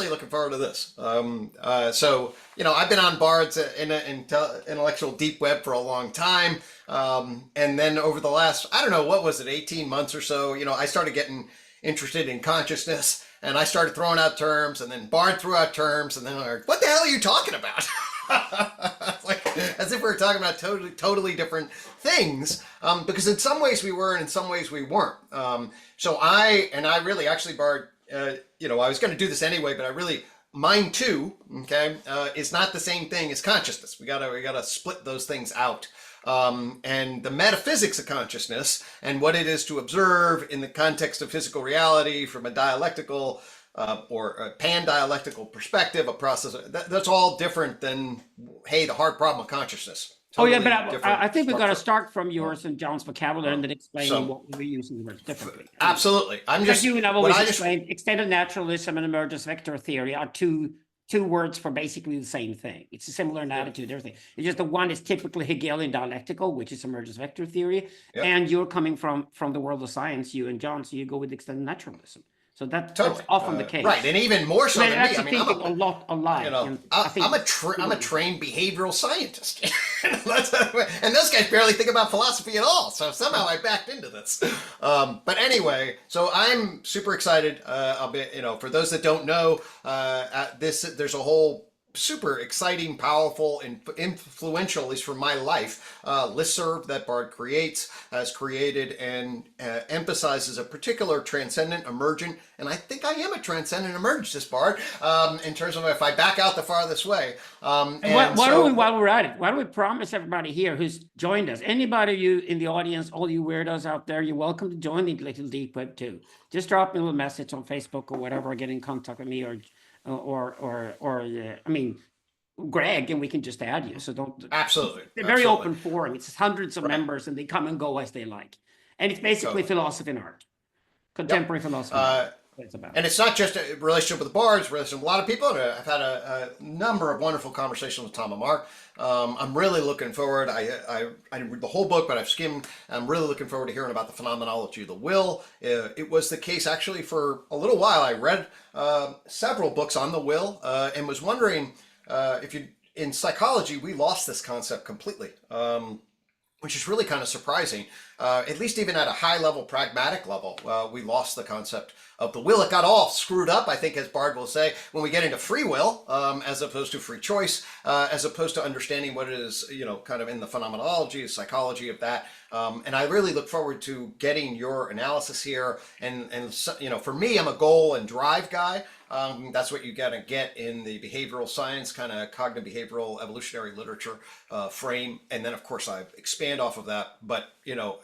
really looking forward to this. So, I've been on Bard's intellectual deep web for a long time. And then over the last, I don't know, what was it, 18 months or so, I started getting interested in consciousness, and I started throwing out terms, and then Bard threw out terms, and then I what the hell are you talking about? Like, as if we were talking about totally different things, because in some ways we were, and in some ways we weren't. So I really actually, Bard, I was going to do this anyway, but mine too, okay, is not the same thing as consciousness. We gotta split those things out. And the metaphysics of consciousness and what it is to observe in the context of physical reality from a dialectical or a pan-dialectical perspective, a process, that's all different than, hey, the hard problem of consciousness. Totally but I think we've got to start from yours and John's vocabulary and then explaining what we're using the words differently. Absolutely. I've always explained extended naturalism and emergence vector theory are two words for basically the same thing. It's a similar in attitude, everything. It's just the one is typically Hegelian dialectical, which is emergence vector theory, and you're coming from the world of science, you and John, so you go with extended naturalism. So that's often the case, right? And even more so than me. I mean, I'm a lot alike. I'm a trained behavioral scientist, and those guys barely think about philosophy at all. So somehow I backed into this. But anyway, so I'm super excited. I'll be, for those that don't know, there's a whole super exciting, powerful, and influential, at least for my life, listserv that Bard has created and emphasizes a particular transcendent, emergent, and I think I am a transcendent emergentist, Bard, in terms of if I back out the farthest way. While we're at it, why don't we promise everybody here who's joined us, anybody you in the audience, all you weirdos out there, you're welcome to join the Little Deep Web too. Just drop me a little message on Facebook or whatever, or get in contact with me or I mean, Greg, and we can just add you. So don't. Absolutely. They're very open forum. It's hundreds of members, and they come and go as they like. And it's basically philosophy and art, contemporary philosophy. It's about. And it's not just a relationship with the Bards, relationship with a lot of people. I've had a number of wonderful conversations with Tom Amarque. I'm really looking forward. I didn't read the whole book, but I've skimmed. I'm really looking forward to hearing about the phenomenology of the will. It was the case actually for a little while. I read several books on the will and was wondering in psychology, we lost this concept completely. Which is really kind of surprising. At least even at a high level, pragmatic level, we lost the concept of the will. It got all screwed up, I think, as Bard will say, when we get into free will, as opposed to free choice, as opposed to understanding what it is, kind of in the phenomenology, psychology of that. And I really look forward to getting your analysis here. And for me, I'm a goal and drive guy. That's what you gotta get in the behavioral science, kind of cognitive behavioral evolutionary literature frame. And then of course I expand off of that, but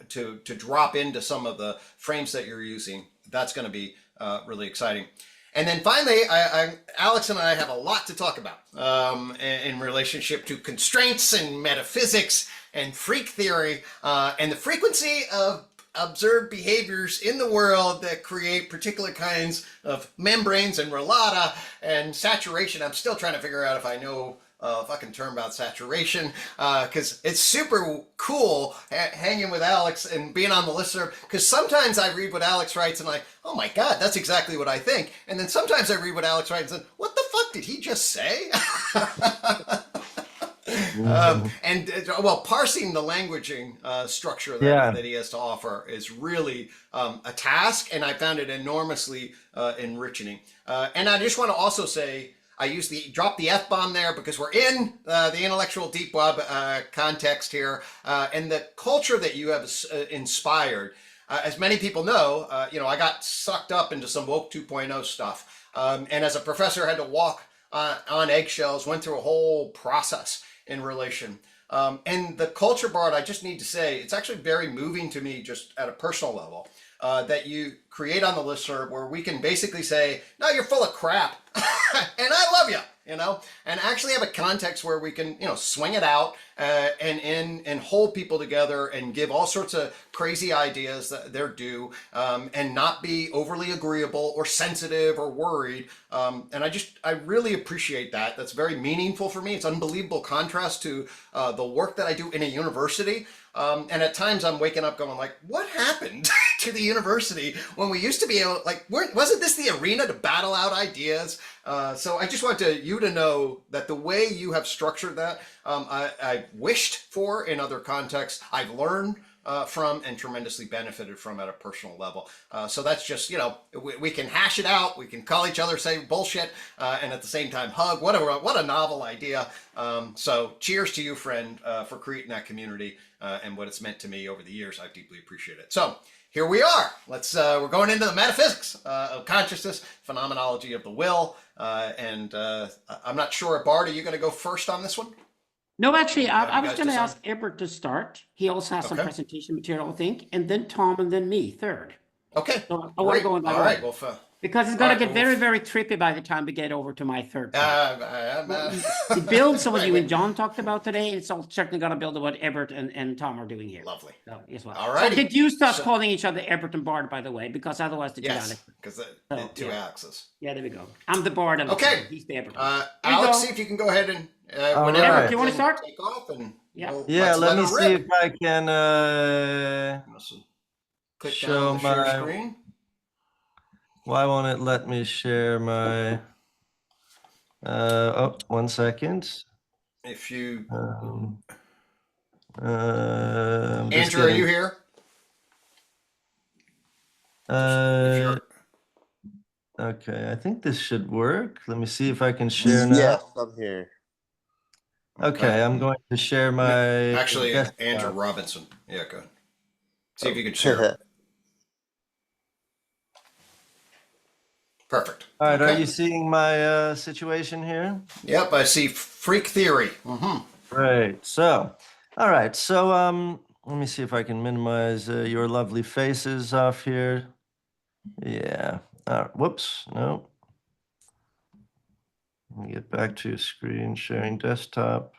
to drop into some of the frames that you're using, that's going to be really exciting. And then finally, Alex and I have a lot to talk about in relationship to constraints and metaphysics and freak theory and the frequency of observed behaviors in the world that create particular kinds of membranes and relata and saturation. I'm still trying to figure out if I know a fucking term about saturation, because it's super cool hanging with Alex and being on the listserv, because sometimes I read what Alex writes and I'm like, oh my God, that's exactly what I think. And then sometimes I read what Alex writes and what the fuck did he just say? Parsing the languaging structure that he has to offer is really a task, and I found it enormously enriching. And I just want to also say, I drop the F-bomb there because we're in the intellectual deep web context here, and the culture that you have inspired. As many people know, I got sucked up into some woke 2.0 stuff, and as a professor, I had to walk on eggshells, went through a whole process in relation. And the culture, Bard, I just need to say, it's actually very moving to me just at a personal level, that you create on the listserv where we can basically say, no, you're full of crap and I love you, and actually have a context where we can, swing it out and hold people together and give all sorts of crazy ideas that they're due, and not be overly agreeable or sensitive or worried. And I really appreciate that. That's very meaningful for me. It's unbelievable contrast to the work that I do in a university, And at times I'm waking up going like, what happened to the university when we used to be able, like, wasn't this the arena to battle out ideas? So I just want you to know that the way you have structured that, I wished for in other contexts. I've learned from and tremendously benefited from at a personal level. So that's just, we can hash it out. We can call each other, say bullshit, and at the same time hug. What a novel idea. So cheers to you, friend, for creating that community and what it's meant to me over the years. I deeply appreciate it. So here we are. We're going into the metaphysics of consciousness, phenomenology of the will. And I'm not sure, Bart, are you going to go first on this one? No, actually, I was going to ask Ebert to start. He also has some Okay. presentation material, I think, and then Tom, and then me, third. Okay. So I want to go in that All order. right. Well, because it's going to get very, very trippy by the time we get over to my third part. It builds on what you and John talked about today. It's all certainly going to build on what Ebert and Tom are doing here. Lovely. So, as well. All right. So did you stop calling each other Ebert and Bard, by the way? Because otherwise the yes, because the two axes. Yeah, there we go. I'm the Bard. Okay. He's the Ebert. Alex, see if you can go ahead and whenever Ebert, do you want to start? Take off and let me see if I can click show down the share my screen. Why won't it let me share my 1 second. If you Andrew, are you here? Okay, I think this should work. Let me see if I can share now. Yes, I'm here. Okay, I'm going to share my Actually, Andrew Robinson. Yeah, go ahead. See if you can share. Perfect. All right, are you seeing my situation here? Yep, I see freak theory. Great. So, all right. So, let me see if I can minimize your lovely faces off here. Yeah. Whoops. No. Let me get back to screen sharing desktop.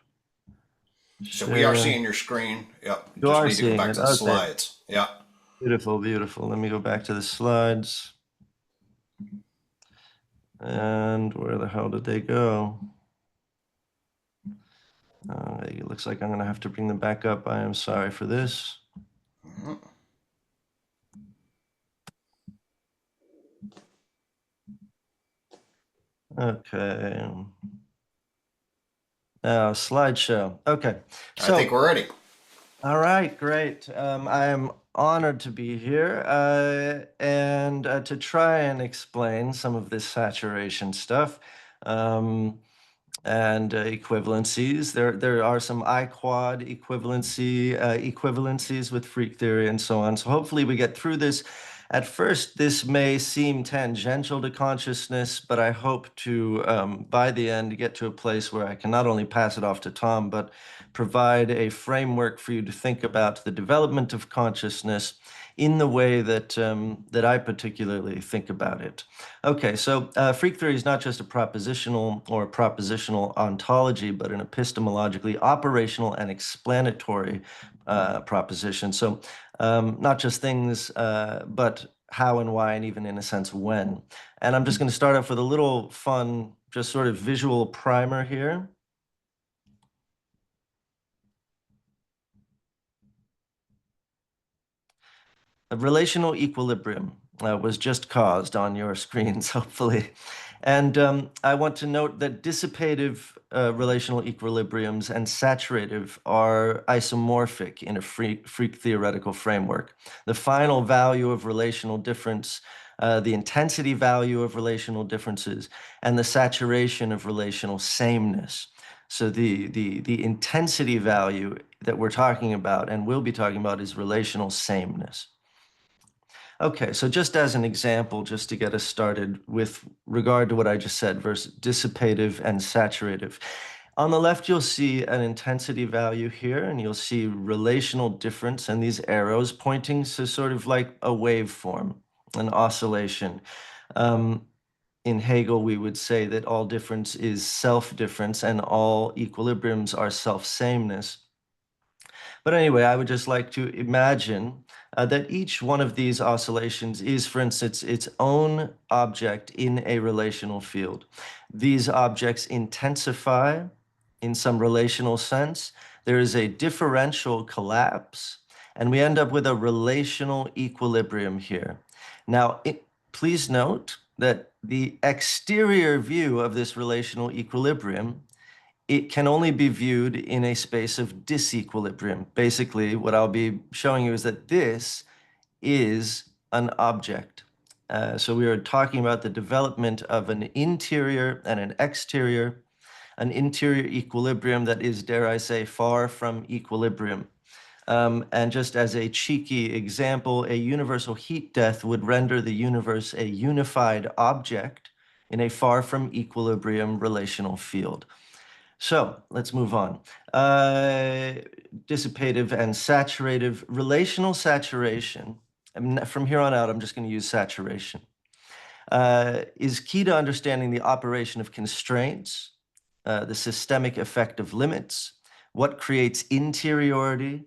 So we are seeing your screen. Yep. You are need to seeing go back it. to the slides. Yeah. Beautiful, beautiful. Let me go back to the slides. And where the hell did they go? It looks like I'm going to have to bring them back up. I am sorry for this. Okay. Now, slideshow. Okay. So, I think we're ready. All right, great. I am honored to be here and to try and explain some of this saturation stuff. And equivalencies. There are some I-quad equivalencies with freak theory and so on. So hopefully we get through this. At first, this may seem tangential to consciousness, but I hope to, by the end, get to a place where I can not only pass it off to Tom, but provide a framework for you to think about the development of consciousness in the way that that I particularly think about it. Okay, so freak theory is not just a propositional or propositional ontology, but an epistemologically operational and explanatory proposition. So not just things, but how and why, and even in a sense, when. And I'm just going to start off with a little fun, just sort of visual primer here. A relational equilibrium was just caused on your screens, hopefully. And I want to note that dissipative relational equilibriums and saturative are isomorphic in a freak theoretical framework. The final value of relational difference, the intensity value of relational differences, and the saturation of relational sameness. So the intensity value that we're talking about and will be talking about is relational sameness. Okay, so just as an example, just to get us started with regard to what I just said versus dissipative and saturative. On the left, you'll see an intensity value here, and you'll see relational difference and these arrows pointing to sort of like a waveform, an oscillation. In Hegel, we would say that all difference is self-difference and all equilibriums are self-sameness. But anyway, I would just like to imagine that each one of these oscillations is, for instance, its own object in a relational field. These objects intensify in some relational sense. there is a differential collapse, and we end up with a relational equilibrium here. Now, please note that the exterior view of this relational equilibrium, it can only be viewed in a space of disequilibrium. Basically, what I'll be showing you is that this is an object. So we are talking about the development of an interior and an exterior, an interior equilibrium that is, dare I say, far from equilibrium. And just as a cheeky example, a universal heat death would render the universe a unified object in a far from equilibrium relational field. So let's move on. Dissipative and saturative. Relational saturation, from here on out, I'm just going to use saturation, is key to understanding the operation of constraints, the systemic effect of limits, what creates interiority,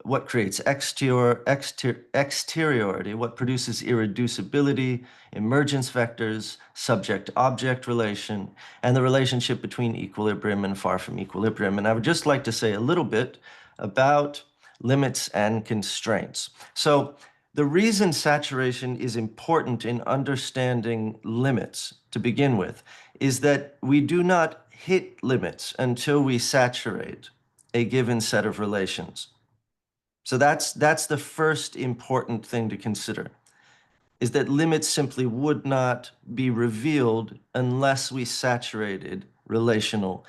what creates exteriority, what produces irreducibility, emergence vectors, subject-object relation, and the relationship between equilibrium and far from equilibrium. And I would just like to say a little bit about limits and constraints. So the reason saturation is important in understanding limits to begin with is that we do not hit limits until we saturate a given set of relations. So that's the first important thing to consider, is that limits simply would not be revealed unless we saturated relational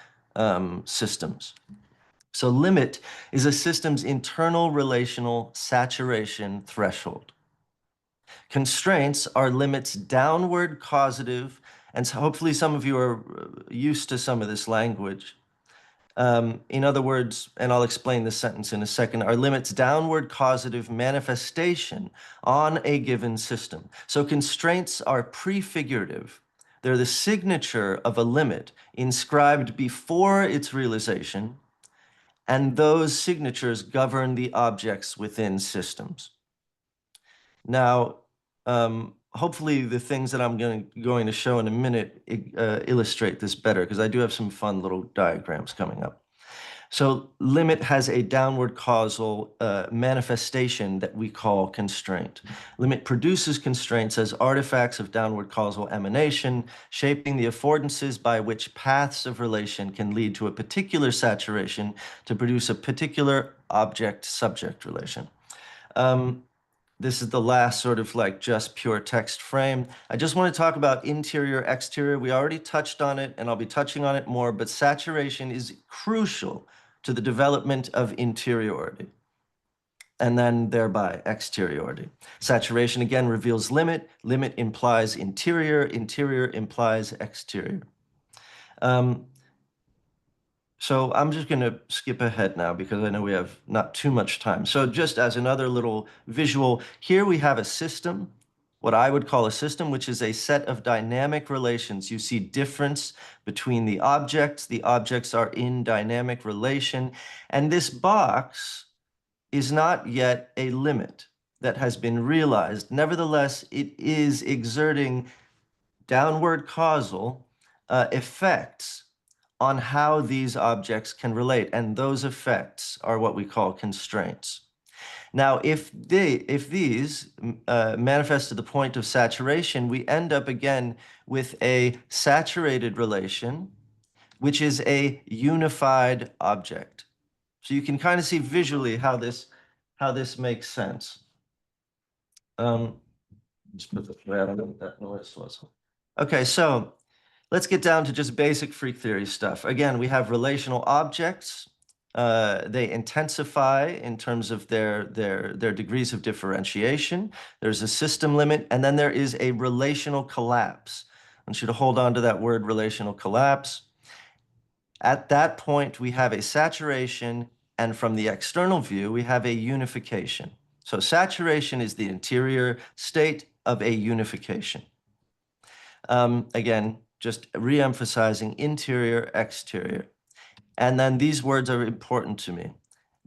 systems. So limit is a system's internal relational saturation threshold. Constraints are limits downward causative, and so hopefully some of you are used to some of this language. In other words, and I'll explain this sentence in a second, are limits downward causative manifestation on a given system. So constraints are prefigurative. They're the signature of a limit inscribed before its realization, and those signatures govern the objects within systems. Now, hopefully the things that I'm going to show in a minute illustrate this better, because I do have some fun little diagrams coming up. So limit has a downward causal manifestation that we call constraint. Limit produces constraints as artifacts of downward causal emanation, shaping the affordances by which paths of relation can lead to a particular saturation to produce a particular object-subject relation. This is the last sort of like just pure text frame. I just want to talk about interior, exterior. We already touched on it, and I'll be touching on it more, but saturation is crucial to the development of interiority, and then thereby exteriority. Saturation, again, reveals limit. Limit implies interior. Interior implies exterior. So I'm just going to skip ahead now because I know we have not too much time. So just as another little visual, here we have a system, what I would call a system, which is a set of dynamic relations. You see difference between the objects. The objects are in dynamic relation. And this box is not yet a limit that has been realized. Nevertheless, it is exerting downward causal effects on how these objects can relate, and those effects are what we call constraints. Now, if these manifest to the point of saturation, we end up again with a saturated relation, which is a unified object. So you can kind of see visually how this makes sense. Just put the thread on what that noise was. Okay, so let's get down to just basic freak theory stuff. Again, we have relational objects. They intensify in terms of their degrees of differentiation. There's a system limit, and then there is a relational collapse. I want you to hold on to that word, relational collapse. At that point, we have a saturation, and from the external view, we have a unification. So saturation is the interior state of a unification. Again, just re-emphasizing interior, exterior. And then these words are important to me.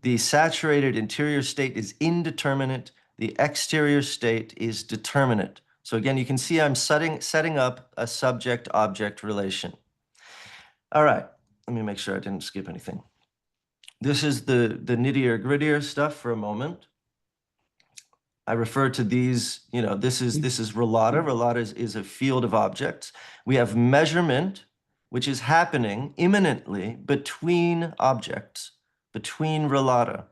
The saturated interior state is indeterminate. The exterior state is determinate. So again, you can see I'm setting up a subject-object relation. All right, let me make sure I didn't skip anything. This is the nittier grittier stuff for a moment. I refer to these, this is relata. Relata is a field of objects. We have measurement, which is happening imminently between objects, between relata.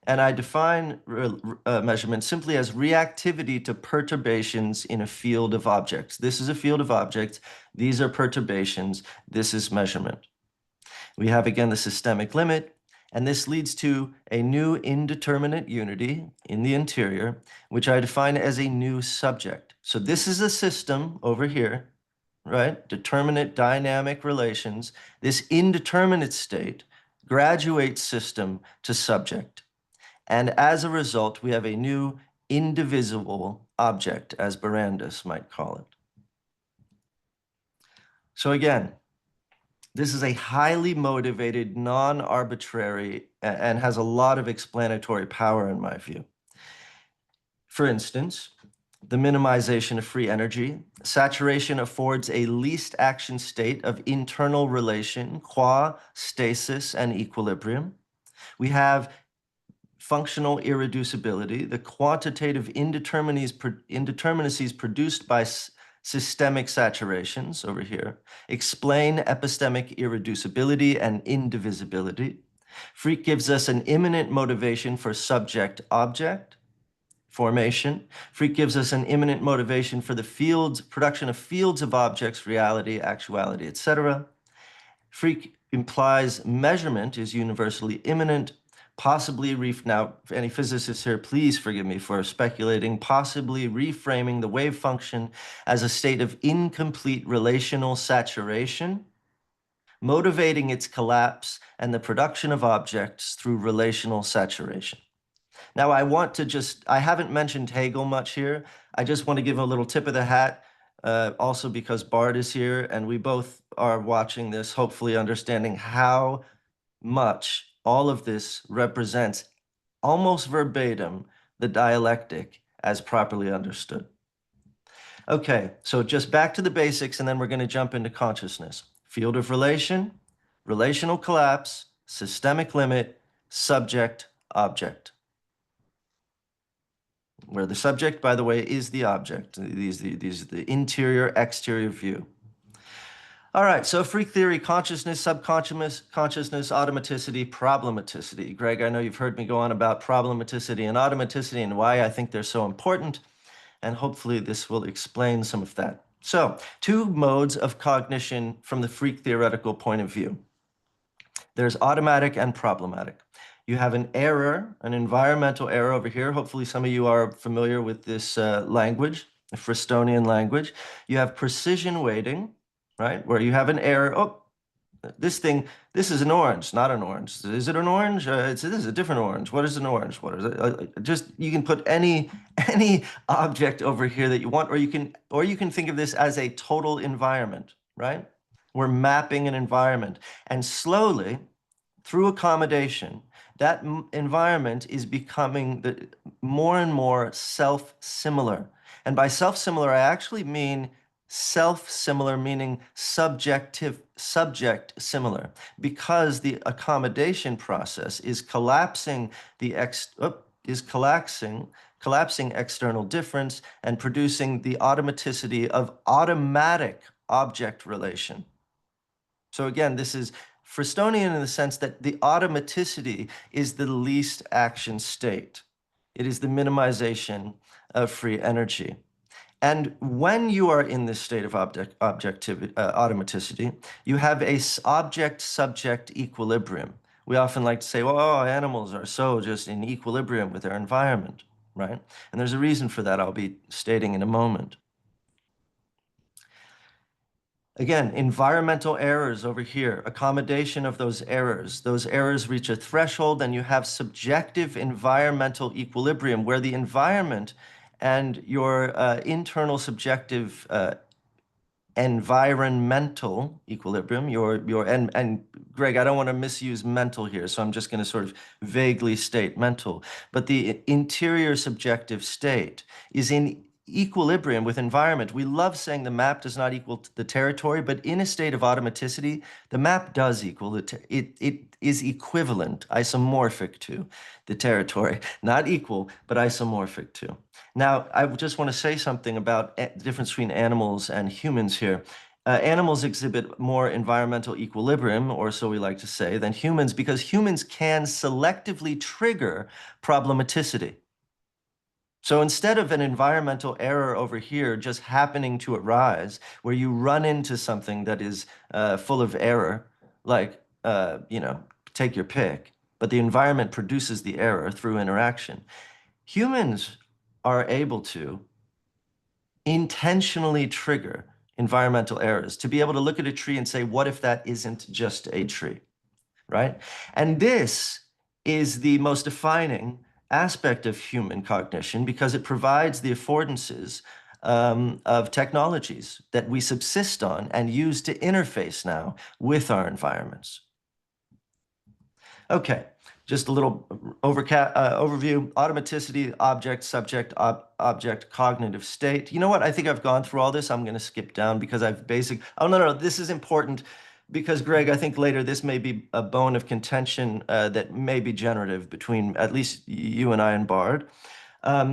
And I define measurement simply as reactivity to perturbations in a field of objects. This is a field of objects. These are perturbations. This is measurement. We have, again, the systemic limit, and this leads to a new indeterminate unity in the interior, which I define as a new subject. So this is a system over here, right? Determinate dynamic relations. This indeterminate state graduates system to subject. And as a result, we have a new indivisible object, as Barandus might call it. So again, this is a highly motivated, non-arbitrary, and has a lot of explanatory power in my view. For instance, the minimization of free energy. Saturation affords a least action state of internal relation, qua stasis and equilibrium. We have functional irreducibility, the quantitative indeterminacies produced by systemic saturations over here, explain epistemic irreducibility and indivisibility. Freak gives us an immanent motivation for subject-object formation. Freak gives us an immanent motivation for the production of fields of objects, reality, actuality, etc. Freak implies measurement is universally immanent, possibly, now, any physicists here, please forgive me for speculating, possibly reframing the wave function as a state of incomplete relational saturation, motivating its collapse and the production of objects through relational saturation. Now, I haven't mentioned Hegel much here. I just want to give a little tip of the hat, also because Bart is here, and we both are watching this, hopefully understanding how much all of this represents almost verbatim the dialectic as properly understood. Okay, so just back to the basics, and then we're going to jump into consciousness. Field of relation, relational collapse, systemic limit, subject, object. Where the subject, by the way, is the object. These are the interior, exterior view. All right, so freak theory, consciousness, subconscious, consciousness, automaticity, problematicity. Greg, I know you've heard me go on about problematicity and automaticity and why I think they're so important, and hopefully this will explain some of that. So, two modes of cognition from the freak theoretical point of view. There's automatic and problematic. You have an error, an environmental error over here. Hopefully some of you are familiar with this language, the Fristonian language. You have precision weighting, right? Where you have an error. Oh, this is an orange, not an orange. Is it an orange? This is a different orange. What is an orange? What is it? You can put any object over here that you want, or you can think of this as a total environment, right? We're mapping an environment, and slowly, through accommodation, that environment is becoming more and more self-similar. And by self-similar, I actually mean self-similar, meaning subject similar, because the accommodation process is collapsing collapsing external difference and producing the automaticity of automatic object relation. So again, this is Fristonian in the sense that the automaticity is the least action state. It is the minimization of free energy. And when you are in this state of automaticity, you have a object-subject equilibrium. We often like to say, well, animals are so just in equilibrium with their environment, right? And there's a reason for that I'll be stating in a moment. Again, environmental errors over here, accommodation of those errors reach a threshold, and you have subjective environmental equilibrium where the environment and your internal subjective environmental equilibrium, and Greg, I don't want to misuse mental here, so I'm just going to sort of vaguely state mental, but the interior subjective state is in equilibrium with environment. We love saying the map does not equal the territory, but in a state of automaticity, the map does equal it is equivalent, isomorphic to the territory. Not equal, but isomorphic to. Now, I just want to say something about the difference between animals and humans here. Animals exhibit more environmental equilibrium, or so we like to say, than humans, because humans can selectively trigger problematicity. So instead of an environmental error over here just happening to arise, where you run into something that is full of error, like, take your pick, but the environment produces the error through interaction, humans are able to intentionally trigger environmental errors, to be able to look at a tree and say, what if that isn't just a tree, right? And this is the most defining aspect of human cognition, because it provides the affordances of technologies that we subsist on and use to interface now with our environments. Okay, just a little overview. Automaticity, object, subject, object, cognitive state. You know what? I think I've gone through all this. I'm going to skip down because oh, no, this is important. Because, Greg, I think later this may be a bone of contention that may be generative between at least you and I and Bard.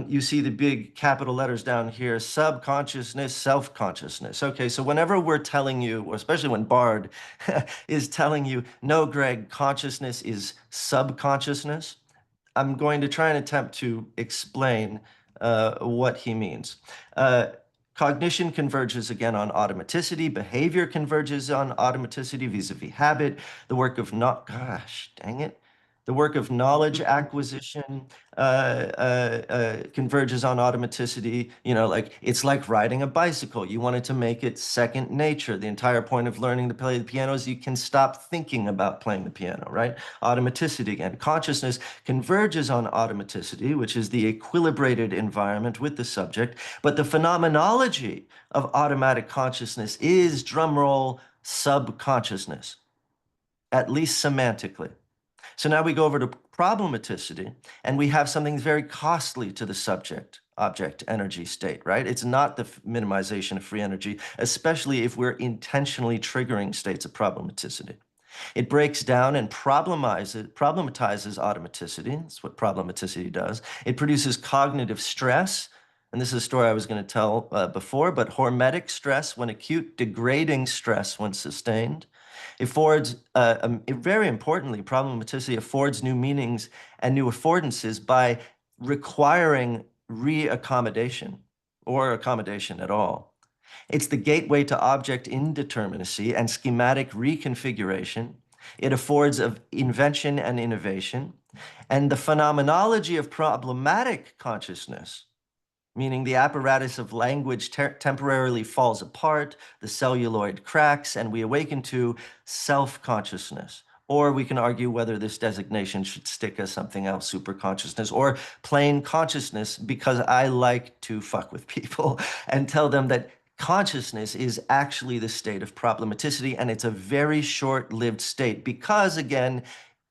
You see the big capital letters down here, subconsciousness, self-consciousness. Okay, so whenever we're telling you, especially when Bard is telling you, no, Greg, consciousness is subconsciousness, I'm going to try and attempt to explain what he means. Cognition converges again on automaticity. Behavior converges on automaticity vis-a-vis habit. The work of gosh, dang it. The work of knowledge acquisition converges on automaticity. Like it's like riding a bicycle. You wanted to make it second nature. The entire point of learning to play the piano is you can stop thinking about playing the piano, right? Automaticity again. Consciousness converges on automaticity, which is the equilibrated environment with the subject. But the phenomenology of automatic consciousness is, drumroll, subconsciousness, at least semantically. So now we go over to problematicity, and we have something very costly to the subject, object, energy state, right? It's not the minimization of free energy, especially if we're intentionally triggering states of problematicity. It breaks down and problematizes automaticity. That's what problematicity does. It produces cognitive stress. And this is a story I was going to tell before, but hormetic stress when acute, degrading stress when sustained. It affords, very importantly, problematicity affords new meanings and new affordances by requiring reaccommodation or accommodation at all. It's the gateway to object indeterminacy and schematic reconfiguration. It affords of invention and innovation. And the phenomenology of problematic consciousness, meaning the apparatus of language temporarily falls apart, the celluloid cracks, and we awaken to self-consciousness. Or we can argue whether this designation should stick as something else, superconsciousness, or plain consciousness, because I like to fuck with people and tell them that consciousness is actually the state of problematicity, and it's a very short-lived state because, again,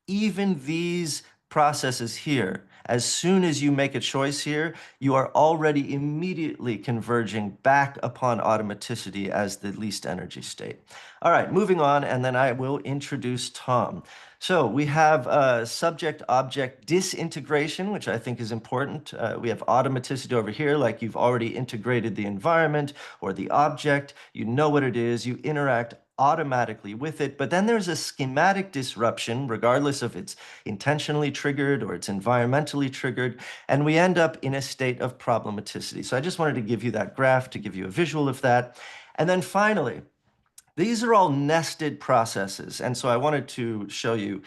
even these processes here, as soon as you make a choice here, you are already immediately converging back upon automaticity as the least energy state. All right, moving on, and then I will introduce Tom. So we have subject-object disintegration, which I think is important. We have automaticity over here, like you've already integrated the environment or the object. You know what it is. You interact automatically with it, but then there's a schematic disruption, regardless if it's intentionally triggered or it's environmentally triggered, and we end up in a state of problematicity. So I just wanted to give you that graph to give you a visual of that. And then finally, these are all nested processes, and so I wanted to show you,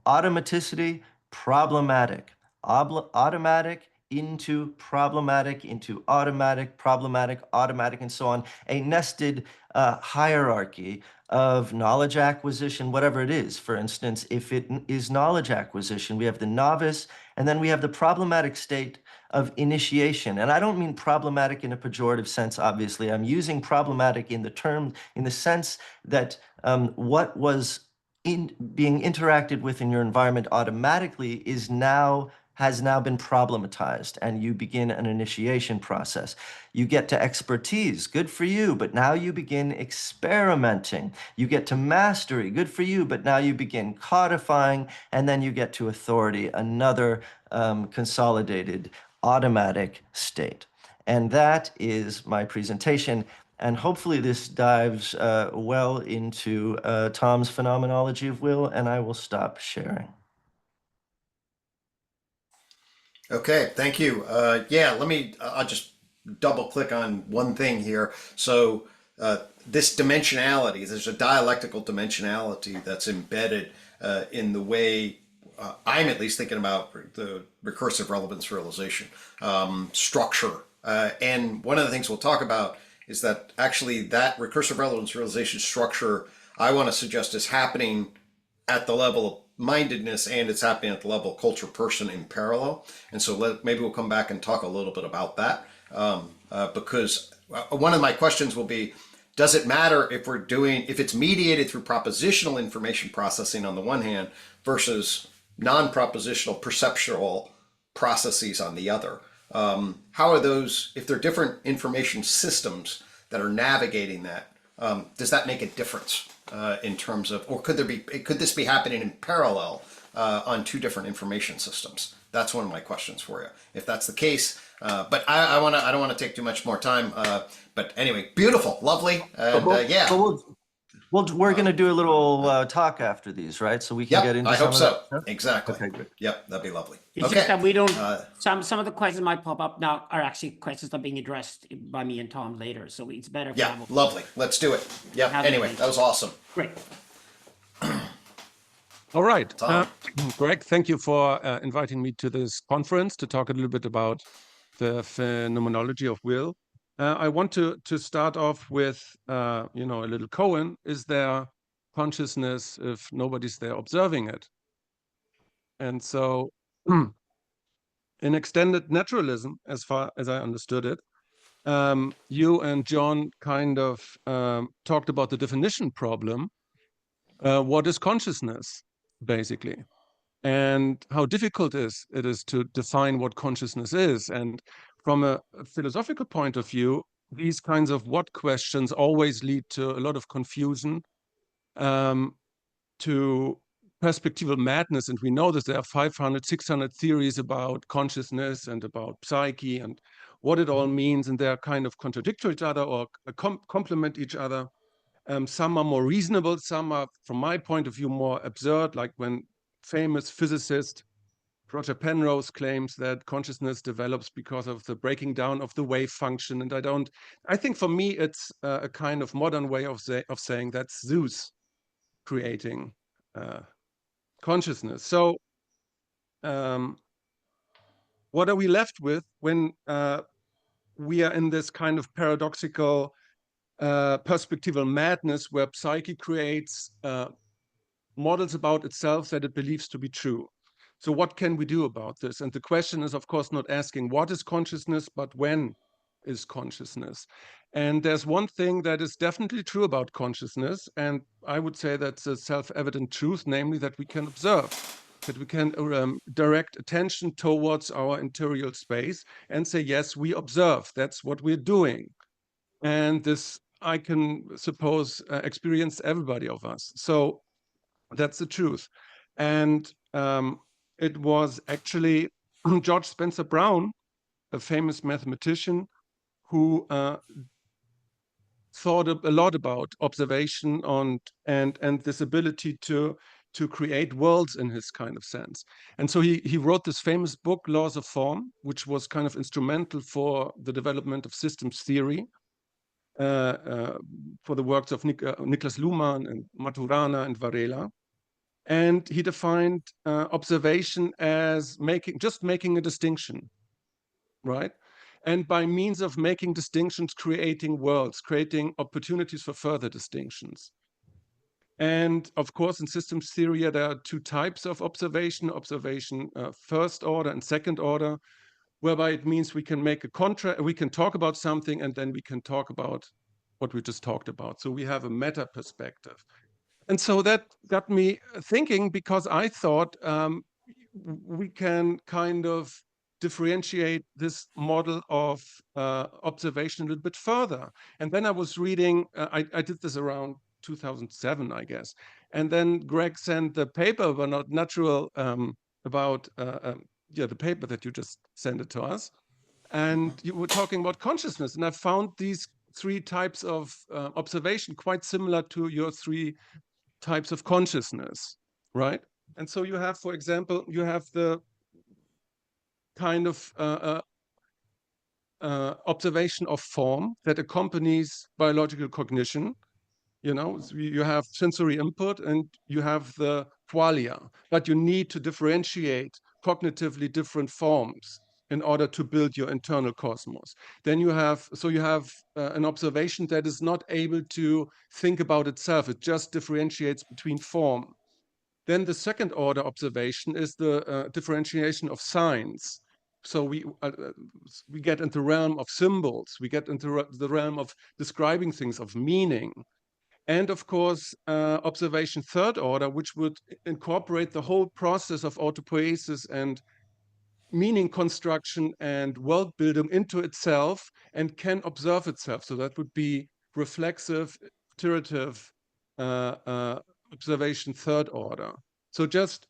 automaticity, problematic, automatic, into problematic, into automatic, problematic, automatic, and so on, a nested hierarchy of knowledge acquisition, whatever it is. For instance, if it is knowledge acquisition, we have the novice, and then we have the problematic state of initiation. And I don't mean problematic in a pejorative sense, obviously. I'm using problematic in the sense that what was being interacted with in your environment automatically is now has now been problematized, and you begin an initiation process. You get to expertise, good for you, but now you begin experimenting. You get to mastery, good for you, but now you begin codifying, and then you get to authority, another consolidated automatic state. And that is my presentation. And hopefully this dives well into Tom's phenomenology of will, and I will stop sharing. Okay, thank you. Yeah, I'll just double click on one thing here. So this dimensionality, there's a dialectical dimensionality that's embedded in the way I'm at least thinking about the recursive relevance realization structure. And one of the things we'll talk about is that actually that recursive relevance realization structure, I want to suggest, is happening at the level of mindedness, and it's happening at the level of culture person in parallel. And so maybe we'll come back and talk a little bit about that, because one of my questions will be, does it matter if it's mediated through propositional information processing on the one hand versus non-propositional perceptual processes on the other? How are those, if they're different information systems that are navigating that, does that make a difference in terms of, or could this be happening in parallel on two different information systems? That's one of my questions for you, if that's the case. But I don't want to take too much more time. But anyway, beautiful, lovely, and yeah. We're going to do a little talk after these, right? So we can get into I hope some of so. that. Exactly. Okay, good. Yep, that'd be lovely. It's Okay. just that we don't, some of the questions might pop up now are actually questions that are being addressed by me and Tom later. So it's better. Yeah, lovely. Let's do it. Yep. Anyway, that was awesome. Great. All right. Tom. Greg, thank you for inviting me to this conference to talk a little bit about the phenomenology of will. I want to start off with, a little koan. Is there consciousness if nobody's there observing it? And so in extended naturalism, as far as I understood it, you and John kind of talked about the definition problem. What is consciousness, basically? And how difficult it is to define what consciousness is. And from a philosophical point of view, these kinds of what questions always lead to a lot of confusion, to perspectival madness. And we know that there are 500, 600 theories about consciousness and about psyche and what it all means. And they're kind of contradictory to each other or complement each other. Some are more reasonable. Some are, from my point of view, more absurd, like when famous physicist Roger Penrose claims that consciousness develops because of the breaking down of the wave function. And I think for me, it's a kind of modern way of saying that's Zeus creating consciousness. So what are we left with when we are in this kind of paradoxical perspectival madness where psyche creates models about itself that it believes to be true? So what can we do about this? And the question is, of course, not asking what is consciousness, but when is consciousness? And there's one thing that is definitely true about consciousness, and I would say that's a self-evident truth, namely that we can observe, that we can direct attention towards our interior space and say, yes, we observe. That's what we're doing. And this, I can suppose, experienced everybody of us. So that's the truth. And it was actually George Spencer Brown, a famous mathematician, who thought a lot about observation and this ability to create worlds in his kind of sense. And so he wrote this famous book, Laws of Form, which was kind of instrumental for the development of systems theory, for the works of Niklas Luhmann and Maturana and Varela. And he defined observation as just making a distinction, right? And by means of making distinctions, creating worlds, creating opportunities for further distinctions. And of course, in systems theory, there are two types of observation first order and second order, whereby it means we can make we can talk about something and then we can talk about what we just talked about. So we have a meta perspective. And so that got me thinking, because I thought we can kind of differentiate this model of observation a little bit further. And then I was reading, I did this around 2007, I guess. And then Greg sent the paper, but not natural, about the paper that you just sent it to us. And you were talking about consciousness. And I found these three types of observation quite similar to your three types of consciousness, right? And so you have, for example, you have the kind of observation of form that accompanies biological cognition. You know, so you have sensory input and you have the qualia, but you need to differentiate cognitively different forms in order to build your internal cosmos. Then you have, an observation that is not able to think about itself. It just differentiates between form. Then the second order observation is the differentiation of signs. So we get into the realm of symbols. We get into the realm of describing things, of meaning. And of course, observation third order, which would incorporate the whole process of autopoiesis and meaning construction and world building into itself and can observe itself. So that would be reflexive, iterative observation third order. So just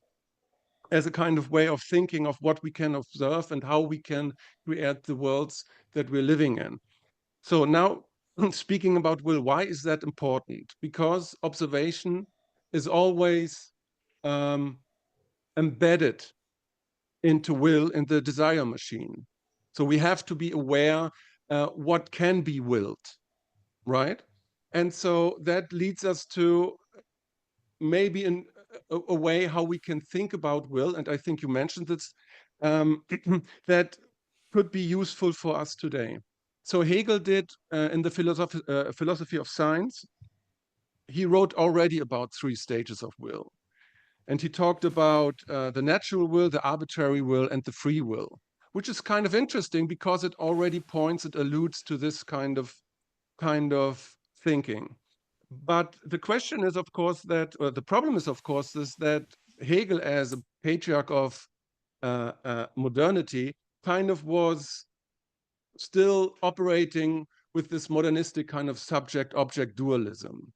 as a kind of way of thinking of what we can observe and how we can create the worlds that we're living in. So now, speaking about will, why is that important? Because observation is always embedded into will in the desire machine. So we have to be aware what can be willed, right? And so that leads us to maybe in a way how we can think about will, and I think you mentioned this, that could be useful for us today. So Hegel did in the philosophy of science, he wrote already about three stages of will. And he talked about the natural will, the arbitrary will, and the free will, which is kind of interesting because it already points, it alludes to this kind of thinking. But the question is, of course, that, or the problem is, of course, is that Hegel, as a patriarch of modernity, kind of was still operating with this modernistic kind of subject-object dualism,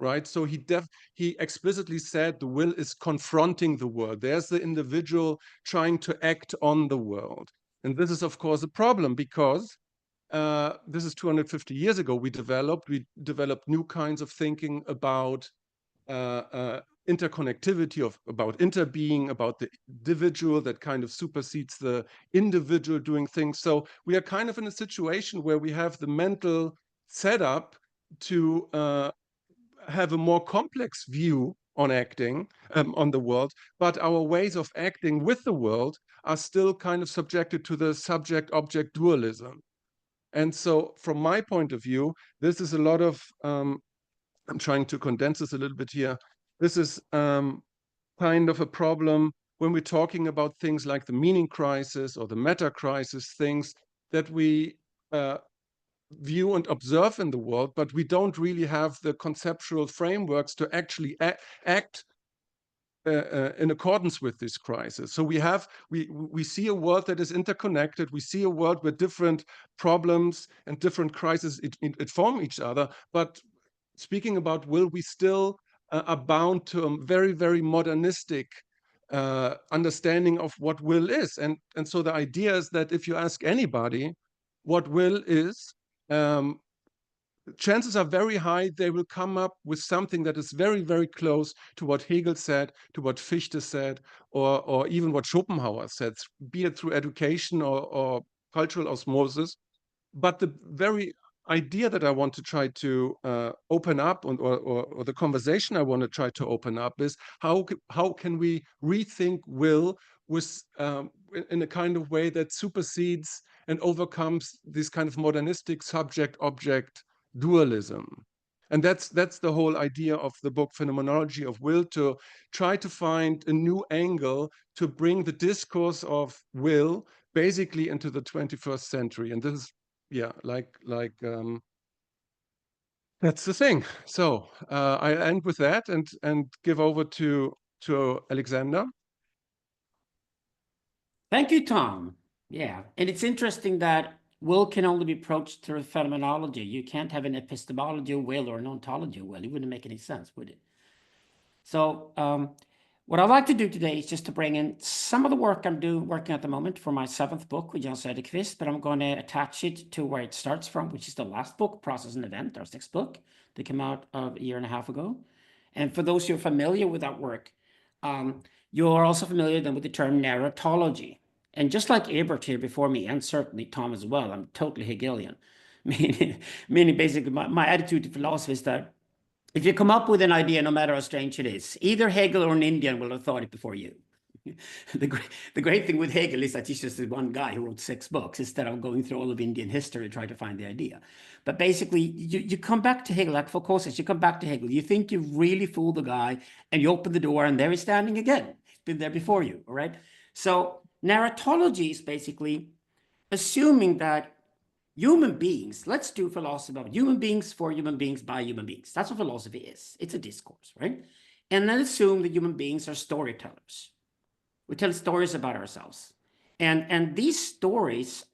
right? So he explicitly said the will is confronting the world. There's the individual trying to act on the world. And this is, of course, a problem because this is 250 years ago we developed new kinds of thinking about interconnectivity, about interbeing, about the individual that kind of supersedes the individual doing things. So we are kind of in a situation where we have the mental setup to have a more complex view on acting, on the world, but our ways of acting with the world are still kind of subjected to the subject-object dualism. And so from my point of view, this is a lot of, I'm trying to condense this a little bit here. This is kind of a problem when we're talking about things like the meaning crisis or the meta crisis, things that we view and observe in the world, but we don't really have the conceptual frameworks to actually act in accordance with this crisis. So we see a world that is interconnected. We see a world where different problems and different crises inform each other. But speaking about will, we still are bound to a very, very modernistic understanding of what will is. And so the idea is that if you ask anybody what will is, chances are very high they will come up with something that is very, very close to what Hegel said, to what Fichte said, or even what Schopenhauer said, be it through education or cultural osmosis. But the very idea that I want to try to open up, or the conversation I want to try to open up, is how can we rethink will with in a kind of way that supersedes and overcomes this kind of modernistic subject-object dualism. And that's the whole idea of the book Phenomenology of Will, to try to find a new angle to bring the discourse of will basically into the 21st century. And this is, yeah, that's the thing. So I end with that and give over to Alexander. Thank you, Tom. Yeah, and it's interesting that will can only be approached through phenomenology. You can't have an epistemology of will or an ontology of will. It wouldn't make any sense, would it? So what I'd like to do today is just to bring in some of the work I'm working at the moment for my 7th book with Jan Söderqvist, but I'm going to attach it to where it starts from, which is the last book, Process and Event, our 6th book that came out a year and a half ago. And for those who are familiar with that work, you're also familiar then with the term narratology. And just like Ebert here before me, and certainly Tom as well, I'm totally Hegelian. Meaning basically my attitude to philosophy is that if you come up with an idea, no matter how strange it is, either Hegel or an Indian will have thought it before you. The great thing with Hegel is that he's just one guy who wrote 6 books instead of going through all of Indian history to try to find the idea. But basically, you come back to Hegel, like Foucault says, you come back to Hegel, you think you really fooled the guy, and you open the door, and there he's standing again. He's been there before you, all right? So narratology is basically assuming that human beings, let's do philosophy about human beings for human beings by human beings. That's what philosophy is. It's a discourse, right? And then assume that human beings are storytellers. We tell stories about ourselves. And these stories,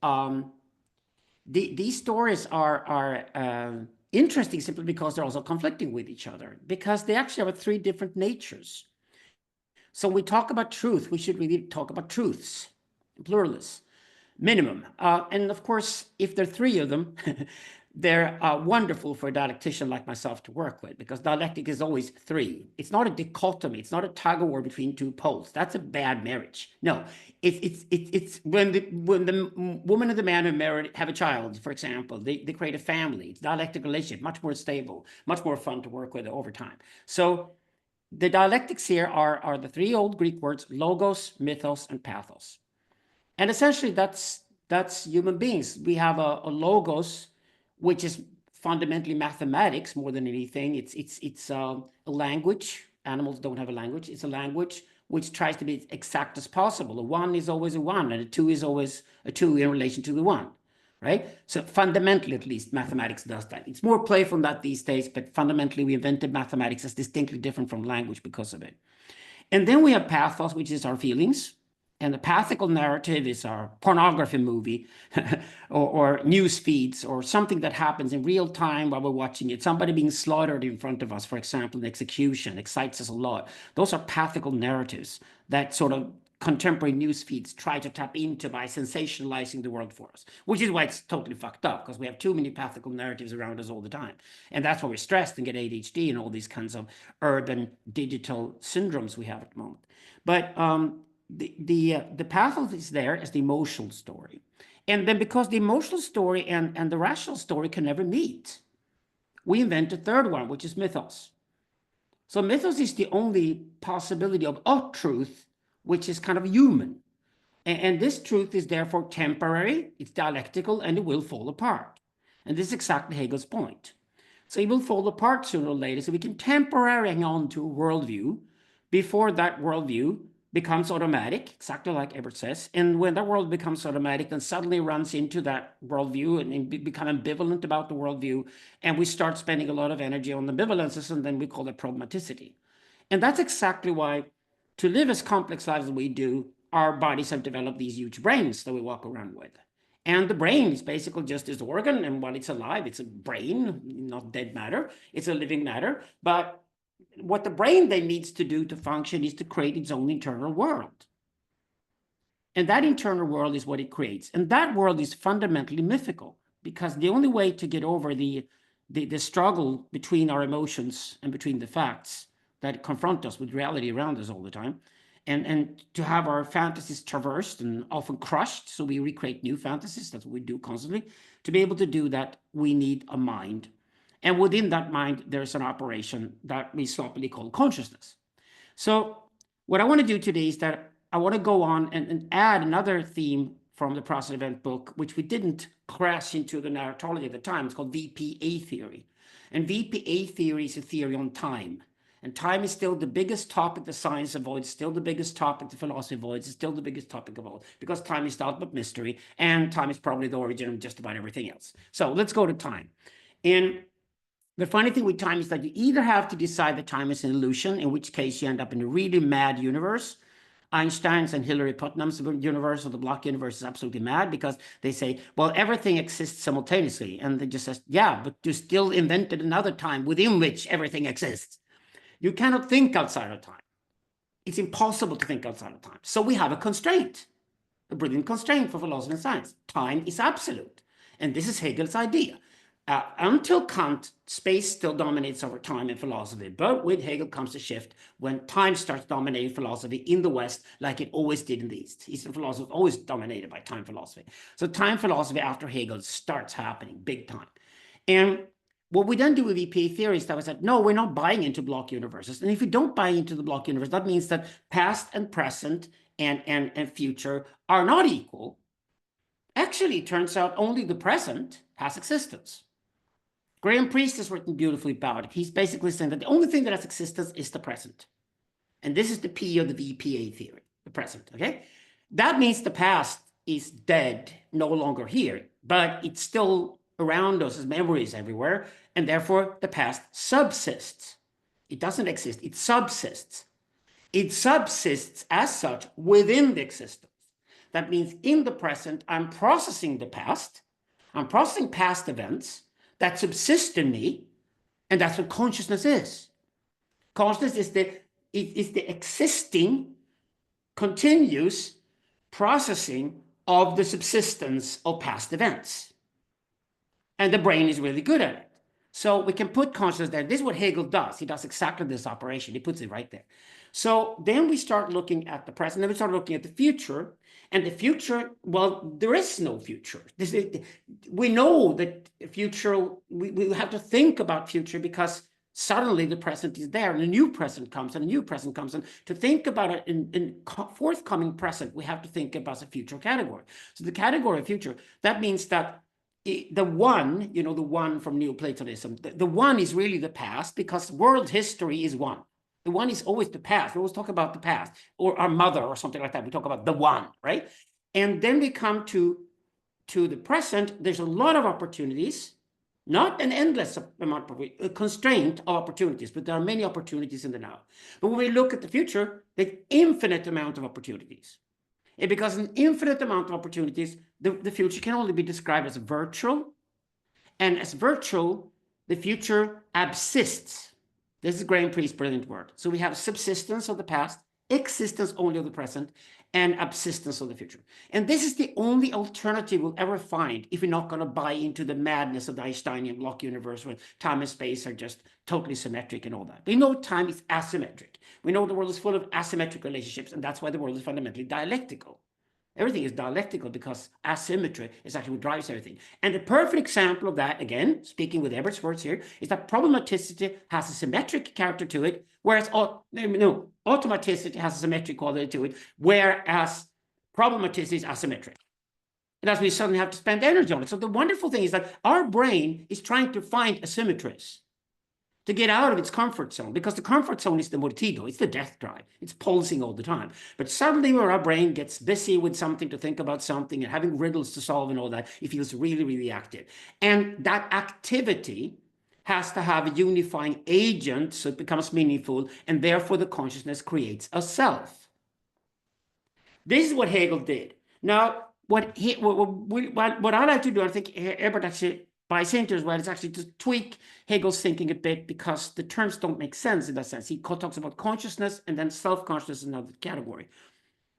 these stories are interesting simply because they're also conflicting with each other, because they actually have 3 different natures. So when we talk about truth, we should really talk about truths, pluralists. Minimum. And of course, if there are 3 of them, they're wonderful for a dialectician like myself to work with, because dialectic is always 3. It's not a dichotomy. It's not a tug of war between 2 poles. That's a bad marriage. No, it's when the woman and the man who married have a child, for example, they create a family. It's dialectic relationship, much more stable, much more fun to work with over time. So the dialectics here are the 3 old Greek words, logos, mythos, and pathos. And essentially, that's human beings. We have a logos, which is fundamentally mathematics more than anything. It's a language. Animals don't have a language. It's a language which tries to be as exact as possible. A 1 is always a 1, and a 2 is always a 2 in relation to the 1, right? So fundamentally, at least, mathematics does that. It's more playful than that these days, but fundamentally, we invented mathematics as distinctly different from language because of it. And then we have pathos, which is our feelings. And the pathical narrative is our pornography movie or news feeds or something that happens in real time while we're watching it. Somebody being slaughtered in front of us, for example, an execution, excites us a lot. Those are pathical narratives that sort of contemporary news feeds try to tap into by sensationalizing the world for us, which is why it's totally fucked up, because we have too many pathical narratives around us all the time. And that's why we're stressed and get ADHD and all these kinds of urban digital syndromes we have at the moment. But the pathos is there as the emotional story. And then because the emotional story and the rational story can never meet, we invent a 3rd one, which is mythos. So mythos is the only possibility of a truth, which is kind of human. And this truth is therefore temporary, it's dialectical, and it will fall apart. And this is exactly Hegel's point. So it will fall apart sooner or later, so we can temporarily hang on to a worldview before that worldview becomes automatic, exactly like Ebert says. And when that world becomes automatic, then suddenly runs into that worldview and become ambivalent about the worldview. And we start spending a lot of energy on ambivalences, and then we call it problematicity. And that's exactly why, to live as complex lives as we do, our bodies have developed these huge brains that we walk around with. And the brain is basically just this organ, and while it's alive, it's a brain, not dead matter. It's a living matter. But what the brain then needs to do to function is to create its own internal world. And that internal world is what it creates. And that world is fundamentally mythical, because the only way to get over the struggle between our emotions and between the facts that confront us with reality around us all the time, and to have our fantasies traversed and often crushed, so we recreate new fantasies, that's what we do constantly. To be able to do that, we need a mind. And within that mind, there's an operation that we sloppily call consciousness. So what I want to do today is that I want to go on and add another theme from the Process Event book, which we didn't crash into the narratology at the time. It's called VPA theory. And VPA theory is a theory on time. And time is still the biggest topic the science avoids, still the biggest topic the philosophy avoids, it's still the biggest topic of all, because time is the ultimate mystery, and time is probably the origin of just about everything else. So let's go to time. And the funny thing with time is that you either have to decide that time is an illusion, in which case you end up in a really mad universe, Einstein's and Hilary Putnam's universe, or the block universe, is absolutely mad because they say, well, everything exists simultaneously. And they just says, yeah, but you still invented another time within which everything exists. You cannot think outside of time. It's impossible to think outside of time. So we have a constraint, a brilliant constraint for philosophy and science. Time is absolute. And this is Hegel's idea. Until Kant, space still dominates over time in philosophy. But with Hegel comes a shift when time starts dominating philosophy in the West, like it always did in the East. Eastern philosophy is always dominated by time philosophy. So time philosophy after Hegel starts happening big time. And what we then do with EPA theory is that we said, no, we're not buying into block universes. And if you don't buy into the block universe, that means that past and present and future are not equal. Actually, it turns out only the present has existence. Graham Priest has written beautifully about it. He's basically saying that the only thing that has existence is the present. And this is the P of the VPA theory, the present, okay? That means the past is dead, no longer here, but it's still around us as memories everywhere, and therefore the past subsists. It doesn't exist, it subsists. It subsists as such within the existence. That means in the present, I'm processing the past, I'm processing past events that subsist in me, and that's what consciousness is. Consciousness is the existing, continuous processing of the subsistence of past events. And the brain is really good at it. So we can put consciousness there. This is what Hegel does. He does exactly this operation. He puts it right there. So then we start looking at the present, then we start looking at the future. And the future, well, there is no future. We know that future, we have to think about future because suddenly the present is there and a new present comes and a new present comes. And to think about it in forthcoming present, we have to think about a future category. So the category of future, that means that the one, you know, the one from Neoplatonism, the one is really the past because world history is one. The one is always the past. We always talk about the past or our mother or something like that. We talk about the one, right? And then we come to the present. There's a lot of opportunities, not an endless amount of a constraint of opportunities, but there are many opportunities in the now. But when we look at the future, there's infinite amount of opportunities. And because an infinite amount of opportunities, the future can only be described as virtual. And as virtual, the future absists. This is Graham Priest's brilliant word. So we have subsistence of the past, existence only of the present, and absistence of the future. And this is the only alternative we'll ever find if we're not going to buy into the madness of the Einsteinian block universe where time and space are just totally symmetric and all that. We know time is asymmetric. We know the world is full of asymmetric relationships, and that's why the world is fundamentally dialectical. Everything is dialectical because asymmetry is actually what drives everything. And the perfect example of that, again, speaking with Ebert's words here, is that problematicity has a symmetric character to it, whereas automaticity has a symmetric quality to it, whereas problematicity is asymmetric. And as we suddenly have to spend energy on it. So the wonderful thing is that our brain is trying to find asymmetries to get out of its comfort zone, because the comfort zone is the mortido, it's the death drive, it's pulsing all the time. But suddenly when our brain gets busy with something, to think about something and having riddles to solve and all that, it feels really, really active. And that activity has to have a unifying agent so it becomes meaningful, and therefore the consciousness creates a self. This is what Hegel did. Now, what I like to do, I think Ebert actually buys into as well, is actually to tweak Hegel's thinking a bit, because the terms don't make sense in that sense. He talks about consciousness and then self-consciousness is another category.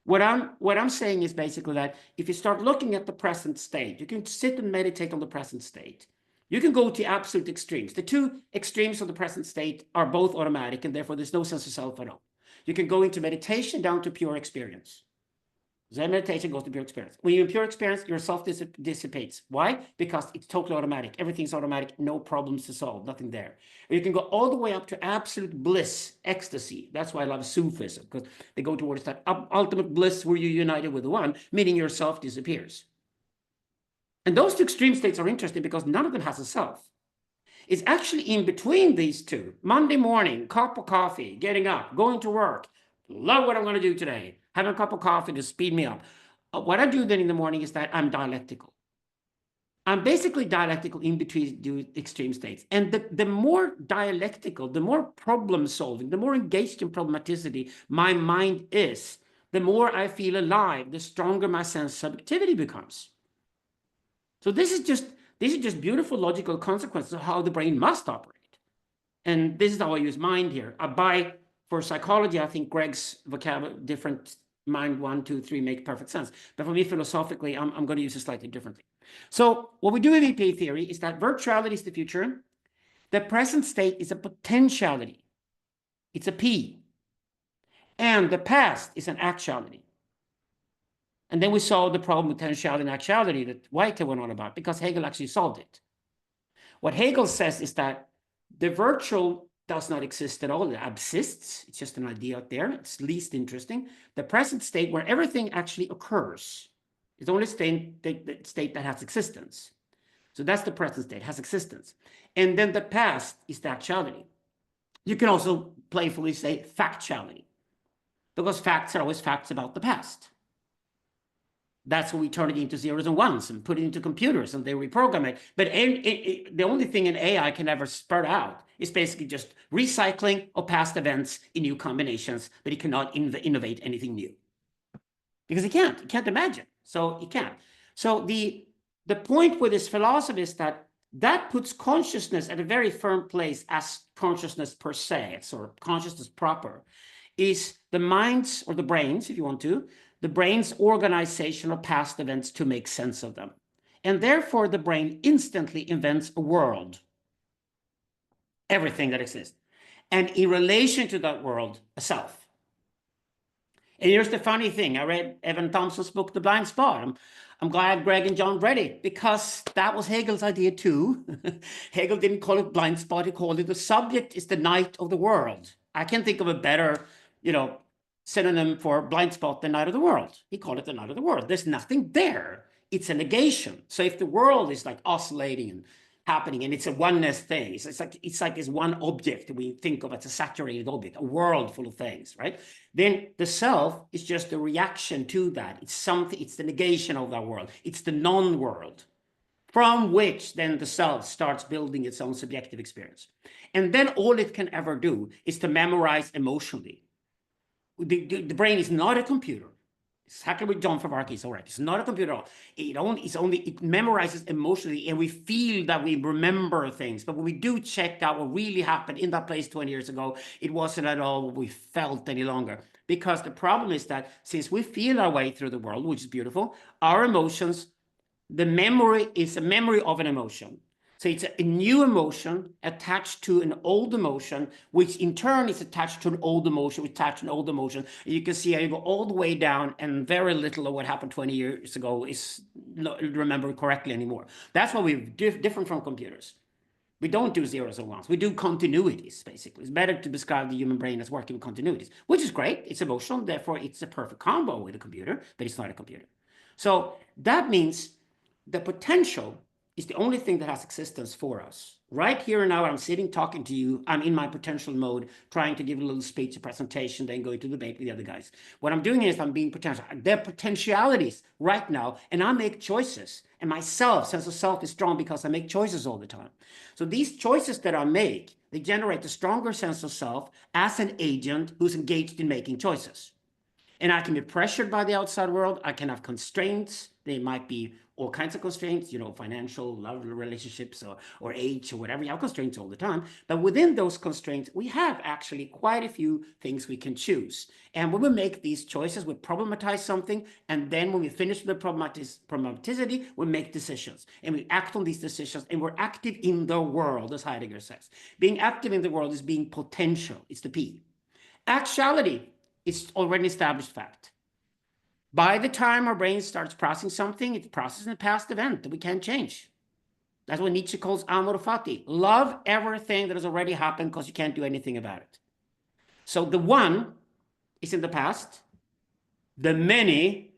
What I'm saying is basically that if you start looking at the present state, you can sit and meditate on the present state. You can go to absolute extremes. The two extremes of the present state are both automatic, and therefore there's no sense of self at all. You can go into meditation down to pure experience. Zen meditation goes to pure experience. When you're in pure experience, your self dissipates. Why? Because it's totally automatic. Everything's automatic, no problems to solve, nothing there. Or you can go all the way up to absolute bliss, ecstasy. That's why I love Sufism, because they go towards that ultimate bliss where you're united with the one, meaning your self disappears. And those two extreme states are interesting because none of them has a self. It's actually in between these two. Monday morning, cup of coffee, getting up, going to work. Love what I'm going to do today. Have a cup of coffee to speed me up. What I do then in the morning is that I'm dialectical. I'm basically dialectical in between the extreme states. And the more dialectical, the more problem solving, the more engaged in problematicity my mind is, the more I feel alive, the stronger my sense of subjectivity becomes. So these are just beautiful logical consequences of how the brain must operate. And this is how I use mind here. For psychology, I think Greg's vocabulary, different mind 1, 2, 3 make perfect sense. But for me, philosophically, I'm going to use it slightly differently. So what we do in VP theory is that virtuality is the future. The present state is a potentiality. It's a P. And the past is an actuality. And then we solved the problem with potentiality and actuality that White went on about, because Hegel actually solved it. What Hegel says is that the virtual does not exist at all. It exists. It's just an idea out there. It's least interesting. The present state, where everything actually occurs, is the only state that has existence. So that's the present state, has existence. And then the past is the actuality. You can also playfully say factuality, because facts are always facts about the past. That's when we turn it into zeros and ones and put it into computers and they reprogram it. But the only thing an AI can ever spurt out is basically just recycling of past events in new combinations, but it cannot innovate anything new. Because it can't imagine. So it can't. So the point with this philosophy is that puts consciousness at a very firm place as consciousness per se, or consciousness proper, is the mind's, or the brain's, if you want to, the brain's organization of past events to make sense of them. And therefore, the brain instantly invents a world, everything that exists, and in relation to that world, a self. And here's the funny thing. I read Evan Thompson's book, The Blind Spot. I'm glad Greg and John read it, because that was Hegel's idea too. Hegel didn't call it blind spot. He called it the subject is the night of the world. I can't think of a better, synonym for blind spot than night of the world. He called it the night of the world. There's nothing there. It's a negation. So if the world is like oscillating and happening, and it's a oneness thing, it's like this one object that we think of as a saturated object, a world full of things, right? Then the self is just a reaction to that. It's something, it's the negation of that world. It's the non-world, from which then the self starts building its own subjective experience. And then all it can ever do is to memorize emotionally. The brain is not a computer. Exactly what John from Amarque is all right. It's not a computer at all. It memorizes emotionally, and we feel that we remember things. But when we do check out what really happened in that place 20 years ago, it wasn't at all what we felt any longer. Because the problem is that since we feel our way through the world, which is beautiful, our emotions, the memory is a memory of an emotion. So it's a new emotion attached to an old emotion, which in turn is attached to an old emotion, attached to an old emotion. And you can see how you go all the way down, and very little of what happened 20 years ago is not remembered correctly anymore. That's why we're different from computers. We don't do zeros and ones. We do continuities, basically. It's better to describe the human brain as working with continuities, which is great. It's emotional. Therefore, it's a perfect combo with a computer, but it's not a computer. So that means the potential is the only thing that has existence for us. Right here and now, I'm sitting talking to you. I'm in my potential mode, trying to give a little speech, a presentation, then going to debate with the other guys. What I'm doing is I'm being potential. There are potentialities right now, and I make choices. And my sense of self is strong because I make choices all the time. So these choices that I make, they generate a stronger sense of self as an agent who's engaged in making choices. And I can be pressured by the outside world. I can have constraints. They might be all kinds of constraints, financial, love relationships, or age, or whatever. You have constraints all the time. But within those constraints, we have actually quite a few things we can choose. And when we make these choices, we problematize something. And then when we finish with the problematicity, we make decisions. And we act on these decisions. And we're active in the world, as Heidegger says. Being active in the world is being potential. It's the P. Actuality is already an established fact. By the time our brain starts processing something, it's processing a past event that we can't change. That's what Nietzsche calls amor fati. Love everything that has already happened because you can't do anything about it. So the one is in the past, the many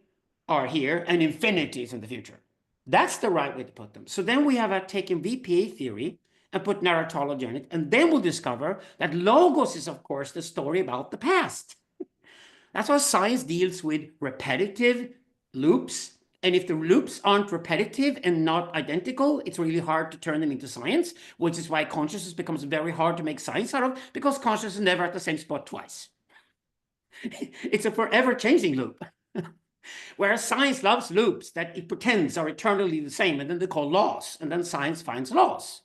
are here, and infinity is in the future. That's the right way to put them. So then we have taken VPA theory and put narratology on it, and then we'll discover that logos is, of course, the story about the past. That's why science deals with repetitive loops. And if the loops aren't repetitive and not identical, it's really hard to turn them into science, which is why consciousness becomes very hard to make science out of, because consciousness is never at the same spot twice. It's a forever changing loop. Whereas science loves loops that it pretends are eternally the same, and then they call laws, and then science finds laws.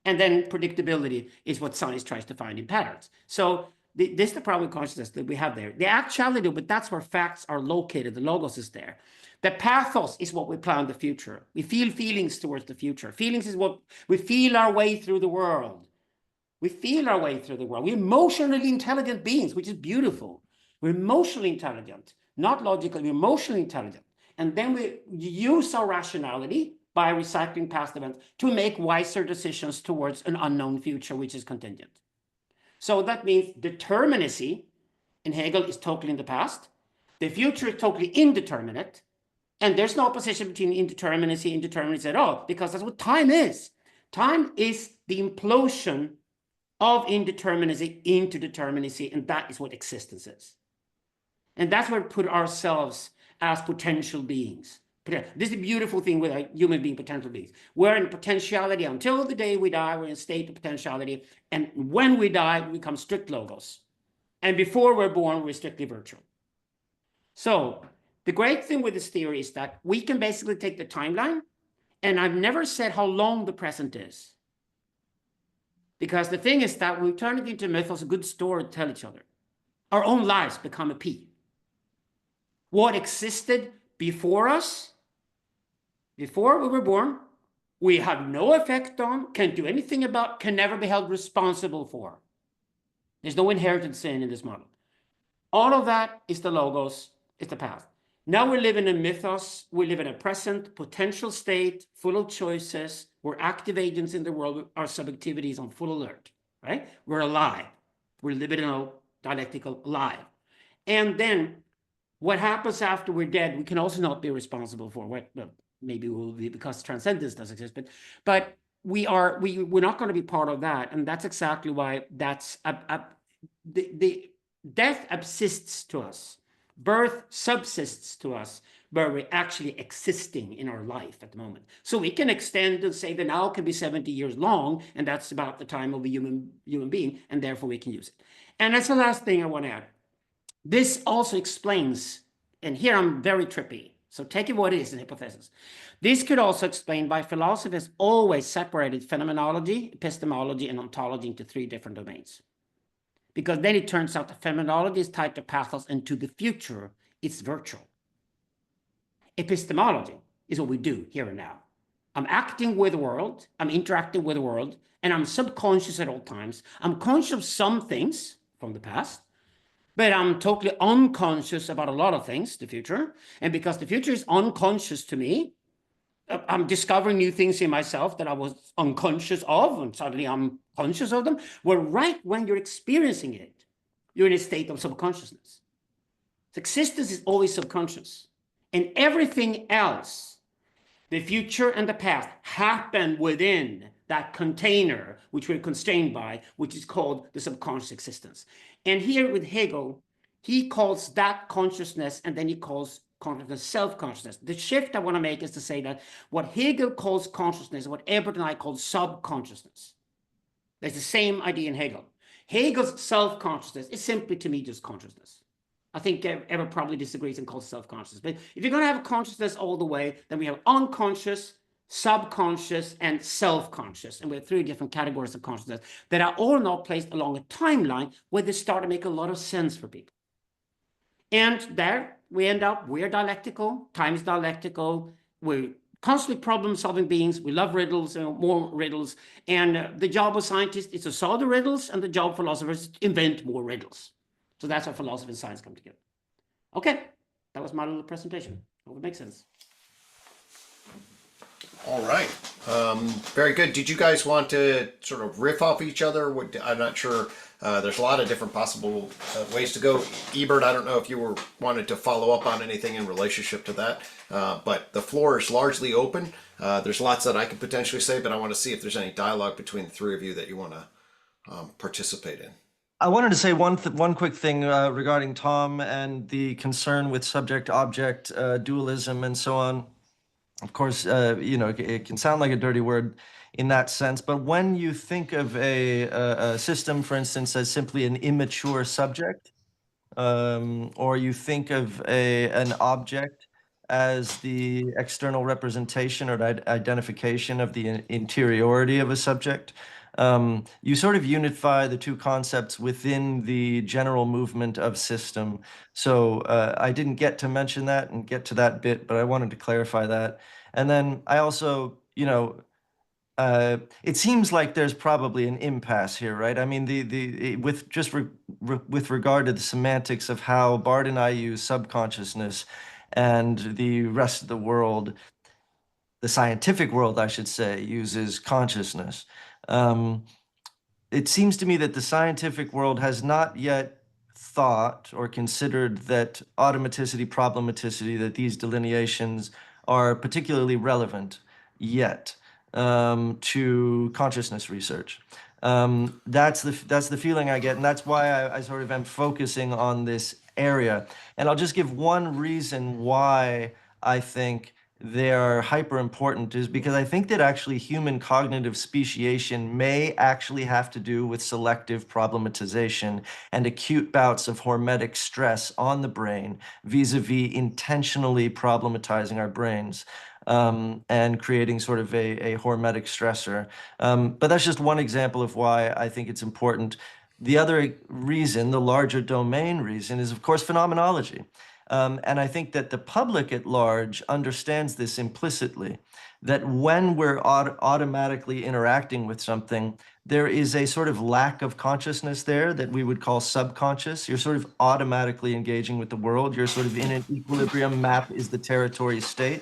And then predictability is what science tries to find in patterns. So this is the problem with consciousness that we have there. The actuality, but that's where facts are located. The logos is there. The pathos is what we plan the future. We feel feelings towards the future. Feelings is what we feel our way through the world. We feel our way through the world. We're emotionally intelligent beings, which is beautiful. We're emotionally intelligent, not logical, we're emotionally intelligent. And then we use our rationality by recycling past events to make wiser decisions towards an unknown future, which is contingent. So that means determinacy in Hegel is totally in the past. The future is totally indeterminate. And there's no opposition between indeterminacy and indeterminacy at all, because that's what time is. Time is the implosion of indeterminacy into determinacy, and that is what existence is. And that's where we put ourselves as potential beings. This is the beautiful thing with human being potential beings. We're in potentiality until the day we die. We're in a state of potentiality. And when we die, we become strict logos. And before we're born, we're strictly virtual. So the great thing with this theory is that we can basically take the timeline, and I've never said how long the present is. Because the thing is that when we turn it into mythos, a good story to tell each other. Our own lives become a P. What existed before us, before we were born, we have no effect on, can't do anything about, can never be held responsible for. There's no inherited sin in this model. All of that is the logos, is the past. Now we live in a mythos, we live in a present potential state, full of choices. We're active agents in the world, our subjectivity is on full alert, right? We're alive. We're libidinal, dialectical, alive. And then what happens after we're dead, we can also not be responsible for. Well, maybe we'll be because transcendence does exist, but we're not going to be part of that. And that's exactly why that's the death subsists to us. Birth subsists to us, where we're actually existing in our life at the moment. So we can extend and say the now can be 70 years long, and that's about the time of a human being, and therefore we can use it. And that's the last thing I want to add. This also explains, and here I'm very trippy, so take it what it is, an hypothesis. This could also explain why philosophy has always separated phenomenology, epistemology, and ontology into three different domains. Because then it turns out that phenomenology is tied to pathos, and to the future, it's virtual. Epistemology is what we do here and now. I'm acting with the world, I'm interacting with the world, and I'm subconscious at all times. I'm conscious of some things from the past, but I'm totally unconscious about a lot of things, the future. And because the future is unconscious to me, I'm discovering new things in myself that I was unconscious of, and suddenly I'm conscious of them. Well, right when you're experiencing it, you're in a state of subconsciousness. Existence is always subconscious. And everything else, the future and the past, happen within that container, which we're constrained by, which is called the subconscious existence. And here with Hegel, he calls that consciousness, and then he calls consciousness self-consciousness. The shift I want to make is to say that what Hegel calls consciousness, what Ebert and I call subconsciousness. There's the same idea in Hegel. Hegel's self-consciousness is simply, to me, just consciousness. I think Ebert probably disagrees and calls self-consciousness. But if you're going to have consciousness all the way, then we have unconscious, subconscious, and self-conscious. And we have three different categories of consciousness that are all now placed along a timeline where they start to make a lot of sense for people. And there we end up, we're dialectical, time is dialectical, we're constantly problem-solving beings, we love riddles, more riddles, and the job of scientists is to solve the riddles, and the job of philosophers is to invent more riddles. So that's how philosophy and science come together. Okay, that was my little presentation. Hope it makes sense. All right. Very good. Did you guys want to sort of riff off each other? I'm not sure. There's a lot of different possible ways to go. Ebert, I don't know if you wanted to follow up on anything in relationship to that, but the floor is largely open. There's lots that I could potentially say, but I want to see if there's any dialogue between the three of you that you want to participate in. I wanted to say one quick thing regarding Tom and the concern with subject-object dualism and so on. Of course, it can sound like a dirty word in that sense, but when you think of a system, for instance, as simply an immature subject, or you think of an object as the external representation or identification of the interiority of a subject. You sort of unify the two concepts within the general movement of system. So I didn't get to mention that and get to that bit, but I wanted to clarify that. And then I also, it seems like there's probably an impasse here, right? I mean, with regard to the semantics of how Bard and I use subconsciousness and the rest of the world, the scientific world, I should say, uses consciousness. It seems to me that the scientific world has not yet thought or considered that automaticity, problematicity, that these delineations are particularly relevant yet to consciousness research. That's the feeling I get, and that's why I sort of am focusing on this area. And I'll just give one reason why I think they are hyper important, is because I think that actually human cognitive speciation may actually have to do with selective problematization and acute bouts of hormetic stress on the brain vis-a-vis intentionally problematizing our brains. And creating sort of a hormetic stressor. But that's just one example of why I think it's important. The other reason, the larger domain reason, is of course phenomenology. And I think that the public at large understands this implicitly, that when we're automatically interacting with something, there is a sort of lack of consciousness there that we would call subconscious. You're sort of automatically engaging with the world. You're sort of in an equilibrium. Map is the territory state.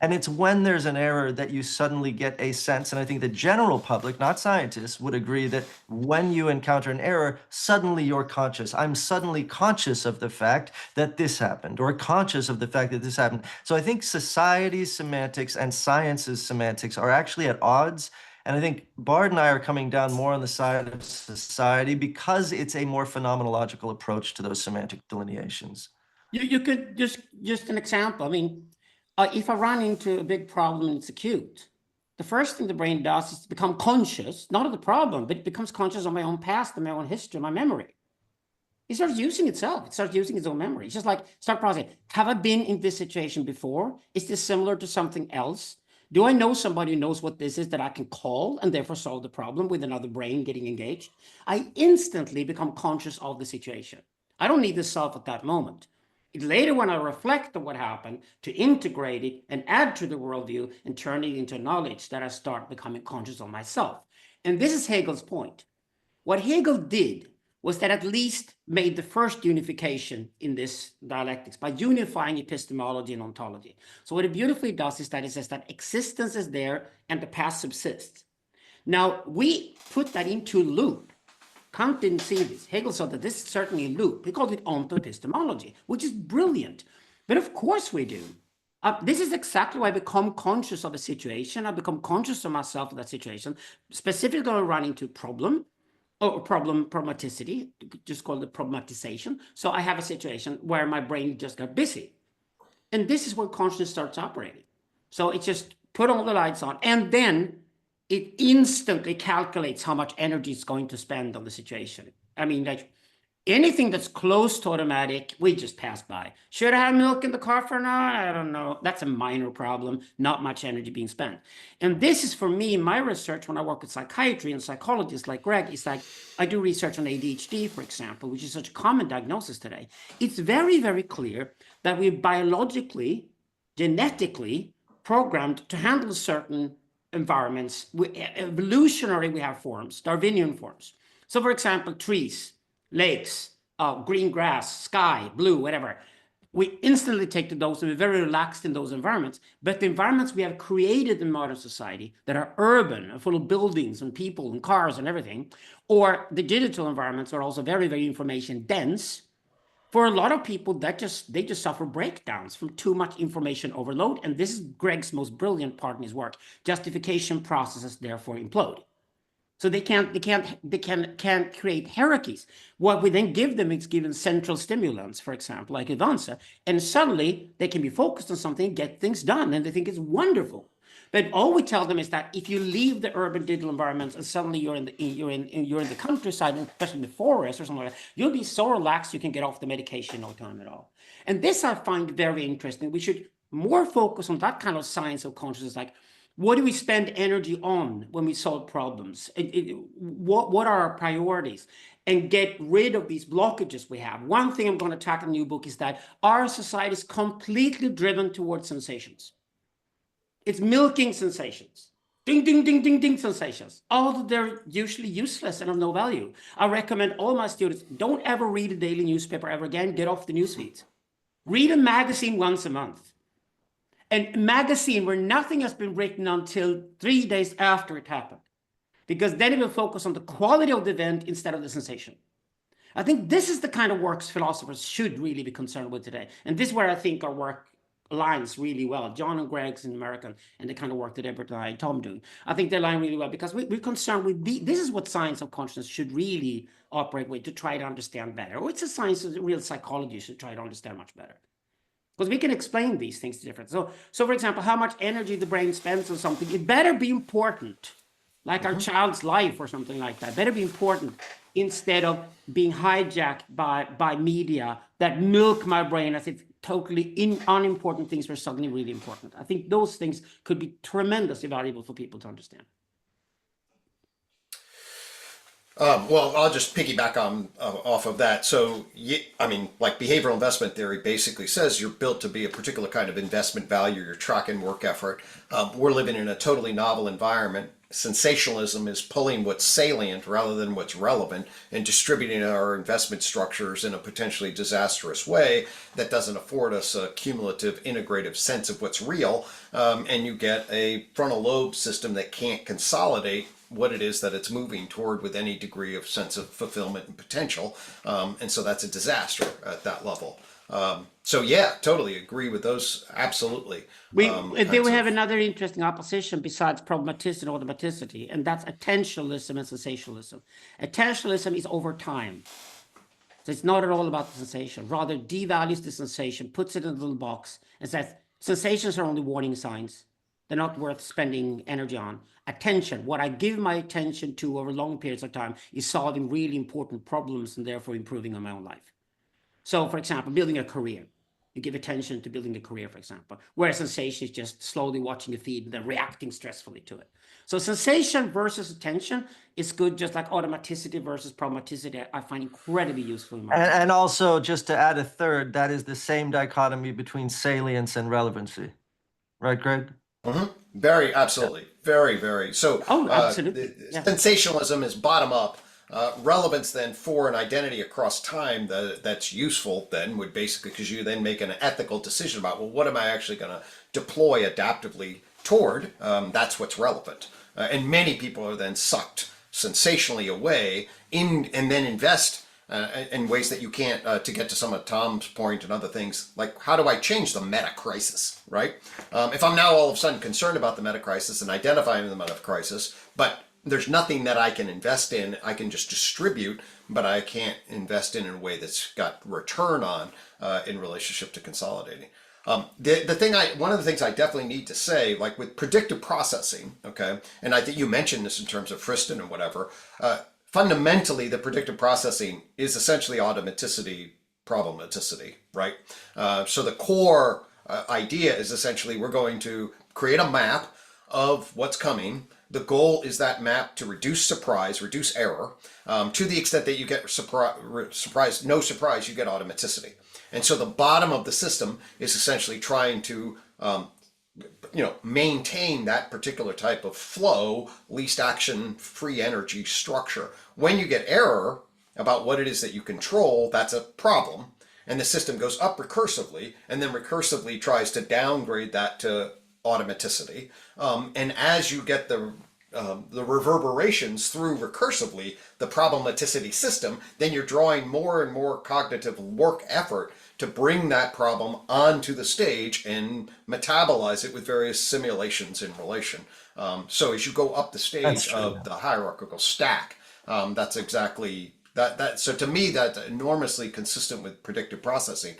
And it's when there's an error that you suddenly get a sense, and I think the general public, not scientists, would agree that when you encounter an error, suddenly you're conscious. I'm suddenly conscious of the fact that this happened, or conscious of the fact that this happened. So I think society's semantics and science's semantics are actually at odds. And I think Bard and I are coming down more on the side of society because it's a more phenomenological approach to those semantic delineations. You could just an example. I mean, if I run into a big problem and it's acute, the first thing the brain does is to become conscious, not of the problem, but it becomes conscious of my own past and my own history, my memory. It starts using itself. It starts using its own memory. It's just like start processing. Have I been in this situation before? Is this similar to something else? Do I know somebody who knows what this is that I can call and therefore solve the problem with another brain getting engaged? I instantly become conscious of the situation. I don't need the self at that moment. Later, when I reflect on what happened, to integrate it and add to the worldview and turn it into knowledge, that I start becoming conscious of myself. And this is Hegel's point. What Hegel did was that at least made the first unification in this dialectics by unifying epistemology and ontology. So what it beautifully does is that it says that existence is there and the past subsists. Now, we put that into loop. Kant didn't see this. Hegel saw that this is certainly a loop. He called it ontoepistemology, which is brilliant. But of course we do. This is exactly why I become conscious of a situation. I become conscious of myself in that situation, specifically running to problem or problematicity, just call it problematization. So I have a situation where my brain just got busy. And this is where consciousness starts operating. So it just put all the lights on, and then it instantly calculates how much energy it's going to spend on the situation. I mean, like anything that's close to automatic, we just pass by. Should I have milk in the car for now? I don't know. That's a minor problem, not much energy being spent. And this is for me, my research when I work with psychiatry and psychologists like Greg, is like, I do research on ADHD, for example, which is such a common diagnosis today. It's very, very clear that we're biologically, genetically programmed to handle certain environments. Evolutionary, we have forms, Darwinian forms. So for example, trees, lakes, green grass, sky, blue, whatever. We instantly take to those and we're very relaxed in those environments. But the environments we have created in modern society that are urban, full of buildings and people and cars and everything, or the digital environments are also very, very information dense. For a lot of people, they just suffer breakdowns from too much information overload. And this is Greg's most brilliant part in his work. Justification processes therefore implode. So they can't create hierarchies. What we then give them is given central stimulants, for example, like Ivansa, and suddenly they can be focused on something and get things done, and they think it's wonderful. But all we tell them is that if you leave the urban digital environments and suddenly you're in the countryside, and especially in the forest or something like that, you'll be so relaxed you can get off the medication in no time at all. And this I find very interesting. We should more focus on that kind of science of consciousness, like what do we spend energy on when we solve problems? What are our priorities? And get rid of these blockages we have. One thing I'm going to tackle in the new book is that our society is completely driven towards sensations. It's milking sensations. Ding, ding, ding, ding, ding sensations. Although they're usually useless and of no value. I recommend all my students, don't ever read a daily newspaper ever again. Get off the news feeds. Read a magazine once a month. And a magazine where nothing has been written until 3 days after it happened. Because then it will focus on the quality of the event instead of the sensation. I think this is the kind of works philosophers should really be concerned with today. And this is where I think our work aligns really well. John and Greg's in America and the kind of work that Ebert and I and Tom do. I think they align really well because we're concerned with this is what science of consciousness should really operate with to try to understand better. Or it's a science of real psychology should try to understand much better. Because we can explain these things different. So for example, how much energy the brain spends on something, it better be important, like our child's life or something like that. Better be important instead of being hijacked by media that milk my brain as if totally unimportant things were suddenly really important. I think those things could be tremendously valuable for people to understand. Well, I'll just piggyback on off of that. So, I mean, like behavioral investment theory basically says you're built to be a particular kind of investment value. You're tracking work effort. We're living in a totally novel environment. Sensationalism is pulling what's salient rather than what's relevant and distributing our investment structures in a potentially disastrous way that doesn't afford us a cumulative integrative sense of what's real. And you get a frontal lobe system that can't consolidate what it is that it's moving toward with any degree of sense of fulfillment and potential. And so that's a disaster at that level. So yeah, totally agree with those. Absolutely. Then we have another interesting opposition besides problematicity and automaticity, and that's attentionalism and sensationalism. Attentionalism is over time. So it's not at all about the sensation, rather devalues the sensation, puts it in a little box and says, sensations are only warning signs. They're not worth spending energy on. Attention, what I give my attention to over long periods of time is solving really important problems and therefore improving on my own life. So for example, building a career. You give attention to building a career, for example, whereas sensation is just slowly watching a feed and then reacting stressfully to it. So sensation versus attention is good, just like automaticity versus problematicity. I find incredibly useful in my life. And also, just to add a third, that is the same dichotomy between salience and relevancy. Right, Greg? Mm-hmm. Very, absolutely. Very, very. So absolutely. Sensationalism is bottom up. Relevance then for an identity across time that's useful then would basically, because you then make an ethical decision about, well, what am I actually going to deploy adaptively toward? That's what's relevant. And many people are then sucked sensationally away and then invest in ways that you can't, to get to some of Tom's point and other things, like how do I change the meta crisis, right? If I'm now all of a sudden concerned about the meta crisis and identifying the meta crisis, but there's nothing that I can invest in, I can just distribute, but I can't invest in a way that's got return on in relationship to consolidating. One of the things I definitely need to say, like with predictive processing, okay, and I think you mentioned this in terms of Friston and whatever, fundamentally the predictive processing is essentially automaticity, problematicity, right? So the core idea is essentially we're going to create a map of what's coming. The goal is that map to reduce surprise, reduce error, to the extent that you get surprise, no surprise, you get automaticity. And so the bottom of the system is essentially trying to maintain that particular type of flow, least action, free energy structure. When you get error about what it is that you control, that's a problem. And the system goes up recursively and then recursively tries to downgrade that to automaticity. And as you get the reverberations through recursively the problematicity system, then you're drawing more and more cognitive work effort to bring that problem onto the stage and metabolize it with various simulations in relation. So as you go up the stage of the hierarchical stack, that's exactly that. So to me, that's enormously consistent with predictive processing.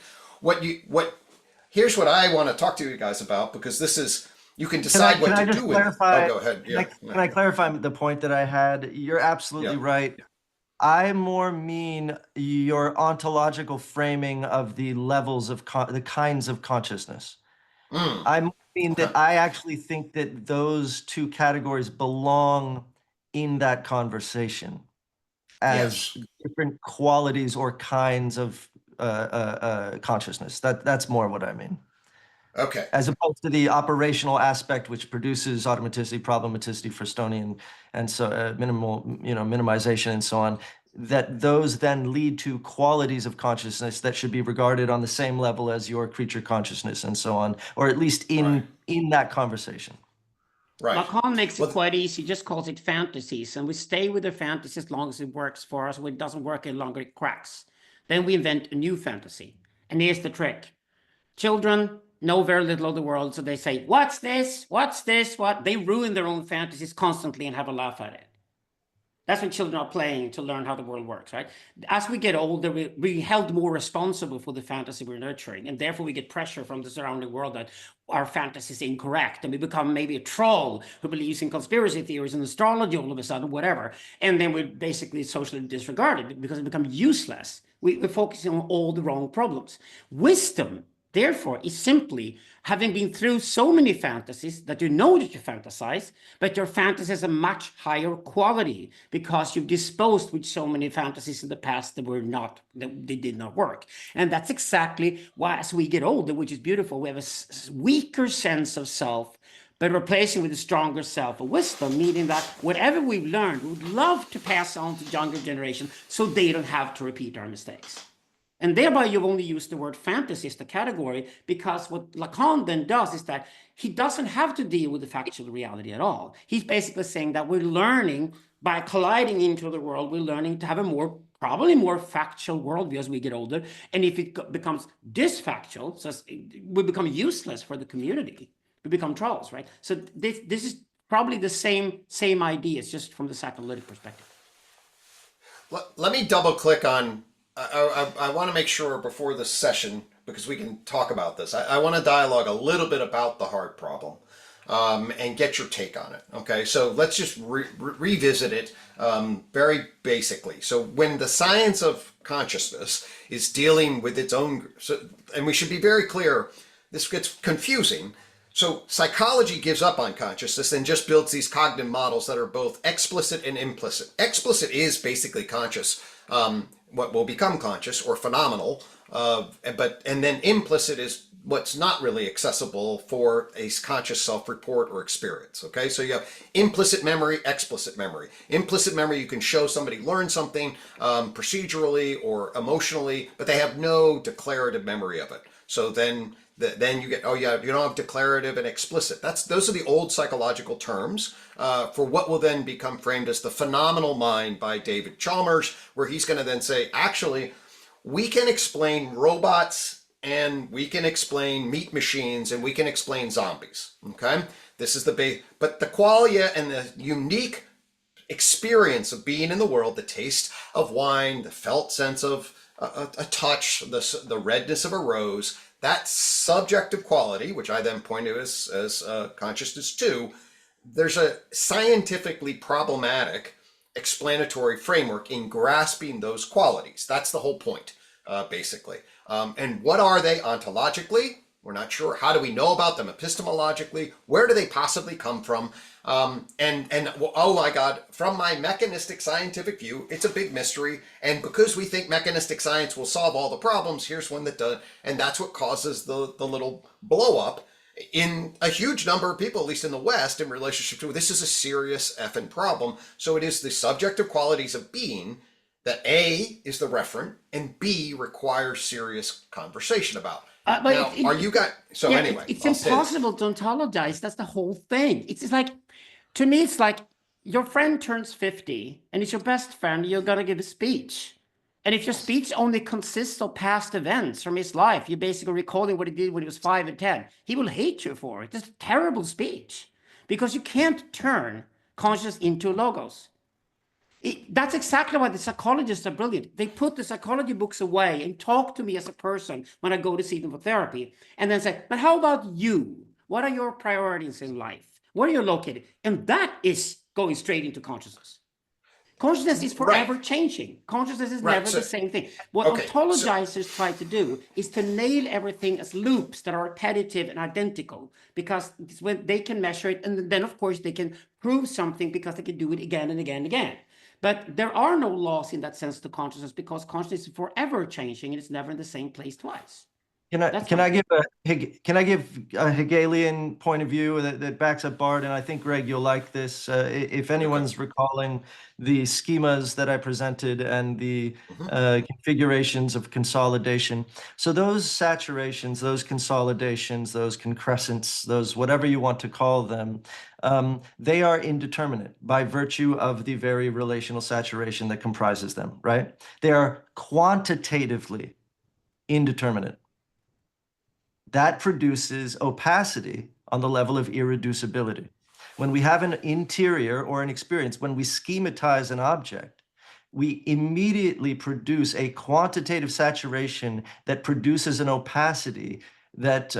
Here's what I want to talk to you guys about, because this is, You can decide what can I to just do with it. clarify? Oh, go ahead. Yeah. Can I clarify the point that I had? You're absolutely Yeah. right. I more mean your ontological framing of the levels of the kinds of consciousness. I mean that I actually think that those two categories belong in that conversation as different qualities or kinds of consciousness. That's more what I mean. Okay. As opposed to the operational aspect, which produces automaticity, problematicity, Fristonian, and so minimal, minimization, and so on. That those then lead to qualities of consciousness that should be regarded on the same level as your creature consciousness, and so on, or at least in that conversation. Right. Lacan makes it quite easy, just calls it fantasies, and we stay with the fantasy as long as it works for us. When it doesn't work any longer, it cracks. Then we invent a new fantasy. And here's the trick. Children know very little of the world, so they say, what's this? What's this? What? They ruin their own fantasies constantly and have a laugh at it. That's when children are playing to learn how the world works, right? As we get older, we're held more responsible for the fantasy we're nurturing, and therefore we get pressure from the surrounding world that our fantasy is incorrect, and we become maybe a troll who believes in conspiracy theories and astrology all of a sudden, whatever, and then we're basically socially disregarded because it becomes useless. We're focusing on all the wrong problems. Wisdom, therefore, is simply having been through so many fantasies that you know that you fantasize, but your fantasy is a much higher quality because you've disposed with so many fantasies in the past that they did not work. And that's exactly why, as we get older, which is beautiful, we have a weaker sense of self, but replacing with a stronger self of wisdom, meaning that whatever we've learned, we would love to pass on to younger generation so they don't have to repeat our mistakes. And thereby you've only used the word fantasy as the category, because what Lacan then does is that he doesn't have to deal with the factual reality at all. He's basically saying that we're learning, by colliding into the world, we're learning to have a probably more factual worldview as we get older. And if it becomes dysfactual, so we become useless for the community, we become trolls, right? So this is probably the same idea. It's just from the psychoanalytic perspective. Let me double click on, I want to make sure before this session, because we can talk about this, I want to dialogue a little bit about the heart problem and get your take on it. Okay, so let's just revisit it very basically. So when the science of consciousness is dealing with its own, and we should be very clear, this gets confusing. So psychology gives up on consciousness and just builds these cognitive models that are both explicit and implicit. Explicit is basically conscious, what will become conscious or phenomenal, and then implicit is what's not really accessible for a conscious self-report or experience. Okay, so you have implicit memory, explicit memory. Implicit memory, you can show somebody learned something procedurally or emotionally, but they have no declarative memory of it. So then you get, oh yeah, you don't have declarative and explicit. Those are the old psychological terms for what will then become framed as the phenomenal mind by David Chalmers, where he's going to then say, actually, we can explain robots and we can explain meat machines and we can explain zombies. Okay, this is the base, but the qualia and the unique experience of being in the world, the taste of wine, the felt sense of a touch, the redness of a rose, that subjective quality, which I then point to as consciousness too, there's a scientifically problematic explanatory framework in grasping those qualities. That's the whole point, basically. And what are they ontologically? We're not sure. How do we know about them epistemologically? Where do they possibly come from? Oh my God, from my mechanistic scientific view, it's a big mystery. And because we think mechanistic science will solve all the problems, here's one that does. And that's what causes the little blow up in a huge number of people, at least in the West, in relationship to this is a serious effing problem. So it is the subjective qualities of being that A is the referent and B requires serious conversation about. Now, anyway, it's impossible to ontologize. That's the whole thing. It's like, to me, it's like your friend turns 50 and it's your best friend. You're going to give a speech. And if your speech only consists of past events from his life, you're basically recalling what he did when he was 5 and 10, he will hate you for it. It's a terrible speech because you can't turn conscious into logos. That's exactly why the psychologists are brilliant. They put the psychology books away and talk to me as a person when I go to see them for therapy, and then say, but how about you? What are your priorities in life? Where are you located? And that is going straight into consciousness. Consciousness is forever changing. Consciousness is never the same thing. What ontologizers try to do is to nail everything as loops that are repetitive and identical, because it's when they can measure it, and then of course they can prove something because they can do it again and again and again. But there are no laws in that sense to consciousness, because consciousness is forever changing and it's never in the same place twice. Can I give a Hegelian point of view that backs up Bart? And I think, Greg, you'll like this. If anyone's recalling the schemas that I presented and the configurations of consolidation. So those saturations, those consolidations, those concrescents, those whatever you want to call them, they are indeterminate by virtue of the very relational saturation that comprises them, right? They are quantitatively indeterminate. That produces opacity on the level of irreducibility. When we have an interior or an experience, when we schematize an object, we immediately produce a quantitative saturation that produces an opacity that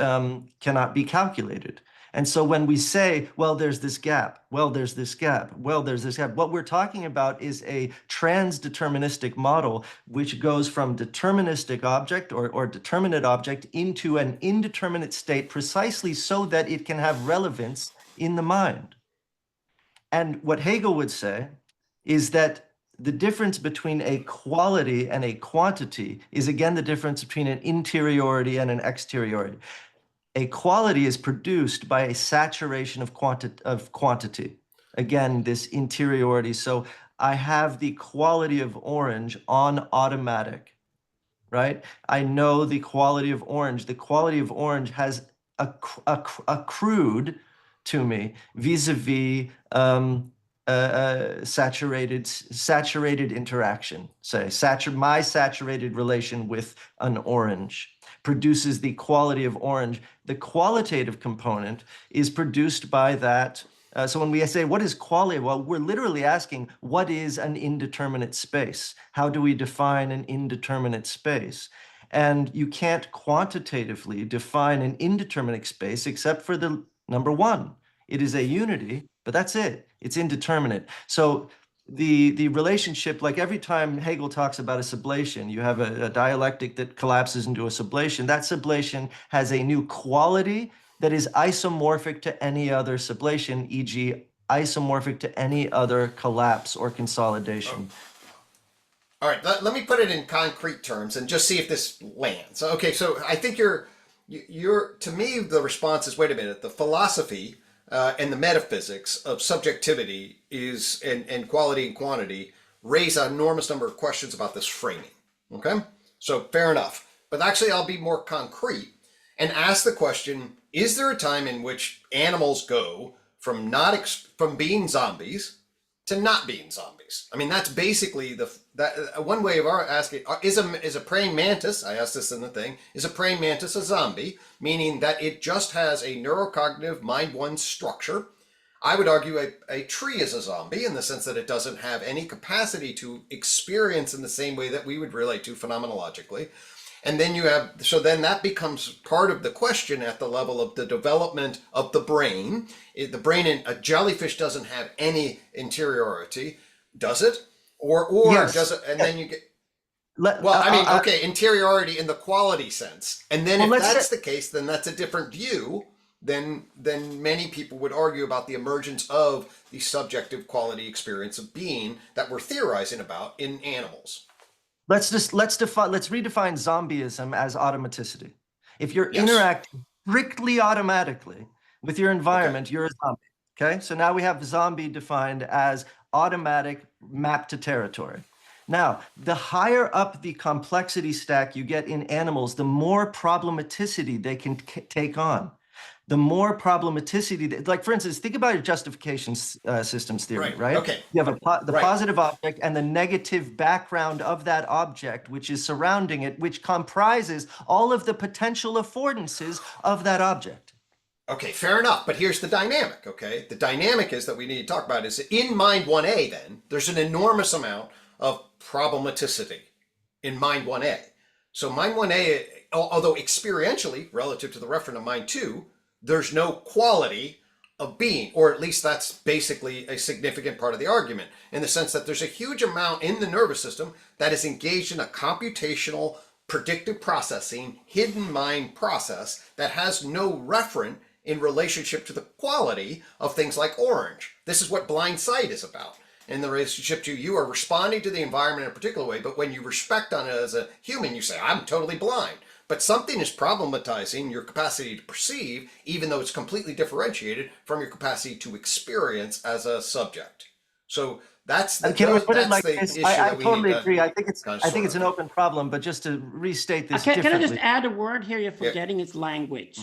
cannot be calculated. And so when we say, well, there's this gap, well, there's this gap, well, there's this gap, what we're talking about is a transdeterministic model, which goes from deterministic object or determinate object into an indeterminate state precisely so that it can have relevance in the mind. And what Hegel would say is that the difference between a quality and a quantity is, again, the difference between an interiority and an exteriority. A quality is produced by a saturation of quantity. Again, this interiority. So I have the quality of orange on automatic, right? I know the quality of orange. The quality of orange has accrued to me vis-a-vis saturated interaction. Say, my saturated relation with an orange produces the quality of orange. The qualitative component is produced by that. So when we say, what is quality? Well, we're literally asking, what is an indeterminate space? How do we define an indeterminate space? And you can't quantitatively define an indeterminate space except for the number one. It is a unity, but that's it. It's indeterminate. So the relationship, like every time Hegel talks about a sublation, you have a dialectic that collapses into a sublation. That sublation has a new quality that is isomorphic to any other sublation, e.g. isomorphic to any other collapse or consolidation. All right, let me put it in concrete terms and just see if this lands. Okay, so I think you're to me, the response is, wait a minute, the philosophy and the metaphysics of subjectivity is and quality and quantity raise an enormous number of questions about this framing. Okay, so fair enough. But actually, I'll be more concrete and ask the question: is there a time in which animals go from from being zombies to not being zombies? I mean, that's basically one way of asking: is a praying mantis? I asked this in the thing: is a praying mantis a zombie? Meaning that it just has a neurocognitive mind one structure. I would argue a tree is a zombie in the sense that it doesn't have any capacity to experience in the same way that we would relate to phenomenologically. And then then that becomes part of the question at the level of the development of the brain. The brain in a jellyfish doesn't have any interiority, does it? Or yes. Does it? And then you get. Interiority in the quality sense. And then if that's the case, then that's a different view than many people would argue about the emergence of the subjective quality experience of being that we're theorizing about in animals. Let's redefine zombieism as automaticity. If you're interacting strictly automatically with your environment, you're a zombie. Okay, so now we have zombie defined as automatic map to territory. Now, the higher up the complexity stack you get in animals, the more problematicity they can take on. The more problematicity, like for instance, think about your justification systems theory, right? Okay. You have the positive object and the negative background of that object, which is surrounding it, which comprises all of the potential affordances of that object. Okay, fair enough. But here's the dynamic, okay? The dynamic is that we need to talk about is in mind 1A then, there's an enormous amount of problematicity in mind 1A. So mind 1A, although experientially, relative to the referent of mind 2, there's no quality of being, or at least that's basically a significant part of the argument, in the sense that there's a huge amount in the nervous system that is engaged in a computational, predictive processing, hidden mind process that has no referent in relationship to the quality of things like orange. This is what blind sight is about. In the relationship to you are responding to the environment in a particular way, but when you respect on it as a human, you say, I'm totally blind. But something is problematizing your capacity to perceive, even though it's completely differentiated from your capacity to experience as a subject. So that's the, Can we put it that's like the this? issue I that we totally need to agree. I think it's kind of sort an of- open problem, but just to restate this Can I differently. just add a word here you're forgetting? It's language.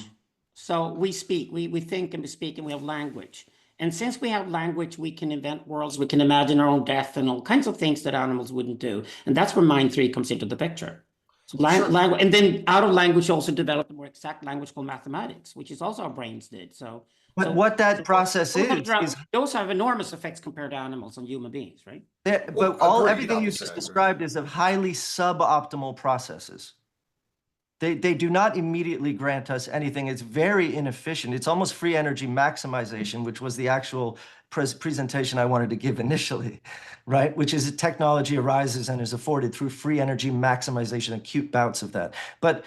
So we speak, we think and we speak, and we have language. And since we have language, we can invent worlds, we can imagine our own death and all kinds of things that animals wouldn't do. And that's where mind 3 comes into the picture. So Sure. language, and then out of language, you also develop a more exact language called mathematics, which is also our brains did. But what that process is those have enormous effects compared to animals on human beings, right? Well, agreed, everything you obviously, just I agree. described is of highly suboptimal processes. They do not immediately grant us anything. It's very inefficient. It's almost free energy maximization, which was the actual presentation I wanted to give initially, right? Which is technology arises and is afforded through free energy maximization, acute bouts of that. But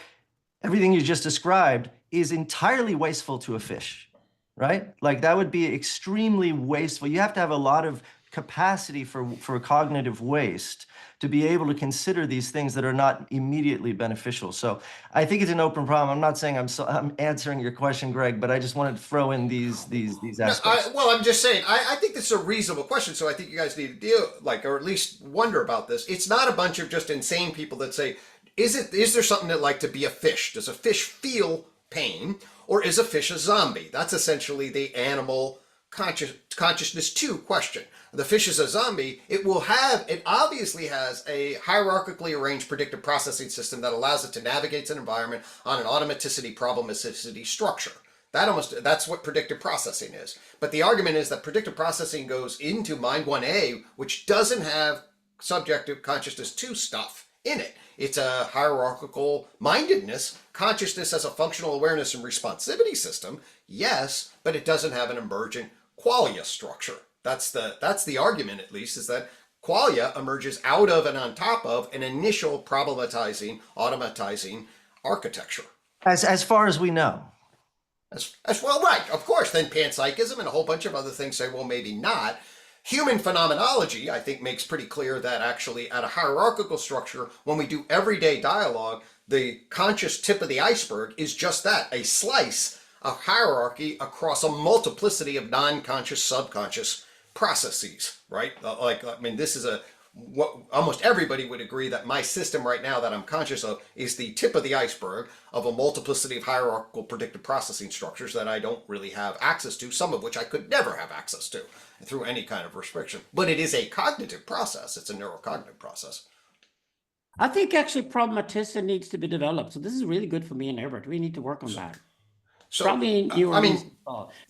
everything you just described is entirely wasteful to a fish, right? Like that would be extremely wasteful. You have to have a lot of capacity for cognitive waste to be able to consider these things that are not immediately beneficial. So I think it's an open problem. I'm not saying I'm answering your question, Greg, but I just wanted to throw in these aspects. Well, I'm just saying, I think this is a reasonable question, so I think you guys need to deal, like, or at least wonder about this. It's not a bunch of just insane people that say, is there something that like to be a fish? Does a fish feel pain, or is a fish a zombie? That's essentially the animal consciousness 2 question. The fish is a zombie. It obviously has a hierarchically arranged predictive processing system that allows it to navigate its environment on an automaticity problematicity structure. That's what predictive processing is. But the argument is that predictive processing goes into mind 1A, which doesn't have subjective consciousness 2 stuff in it. It's a hierarchical mindedness, consciousness as a functional awareness and responsivity system, yes, but it doesn't have an emergent qualia structure. That's the argument, at least, is that qualia emerges out of and on top of an initial problematizing, automatizing architecture. As far as we know. As well, right, of course. Then panpsychism and a whole bunch of other things say, well, maybe not. Human phenomenology, I think, makes pretty clear that actually at a hierarchical structure, when we do everyday dialogue, the conscious tip of the iceberg is just that, a slice of hierarchy across a multiplicity of non-conscious, subconscious processes, right? This is what almost everybody would agree that my system right now that I'm conscious of is the tip of the iceberg of a multiplicity of hierarchical predictive processing structures that I don't really have access to, some of which I could never have access to through any kind of restriction. But it is a cognitive process. It's a neurocognitive process. I think actually problematicity needs to be developed. So this is really good for me and Ebert. We need to work on that. So, Probably because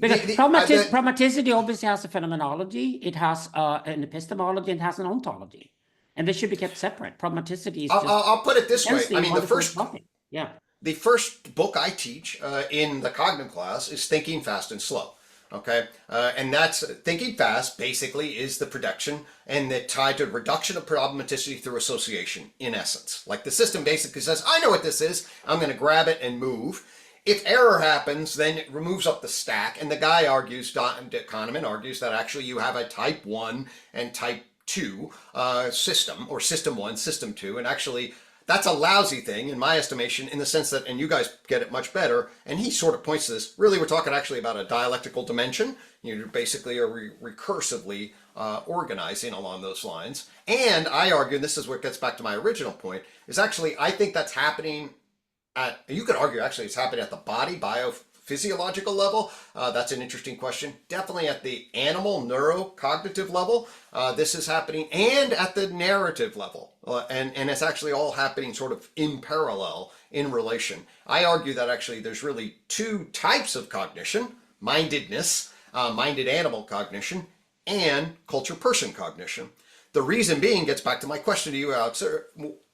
problematicity obviously has a phenomenology, it has an epistemology, and it has an ontology, and they should be kept separate. Problematicity is. I'll put it this way. I mean, the first book I teach in the cognitive class is Thinking Fast and Slow. Okay, and that's thinking fast. Basically, is the prediction and the tied to reduction of problematicity through association. In essence, like the system basically says, I know what this is. I'm going to grab it and move. If error happens, then it removes up the stack, and the guy argues, Kahneman argues, that actually you have a type 1 and type 2 system, or system 1, system 2, and actually that's a lousy thing in my estimation, in the sense that, and you guys get it much better, and he sort of points to this, really we're talking actually about a dialectical dimension. You basically are recursively organizing along those lines. And I argue, and this is where it gets back to my original point, is actually I think that's happening you could argue actually it's happening at the body biophysiological level. That's an interesting question. Definitely at the animal neurocognitive level, this is happening, and at the narrative level. And it's actually all happening sort of in parallel, in relation. I argue that actually there's really 2 types of cognition: mindedness, minded animal cognition, and culture person cognition. The reason being gets back to my question to you, Alex.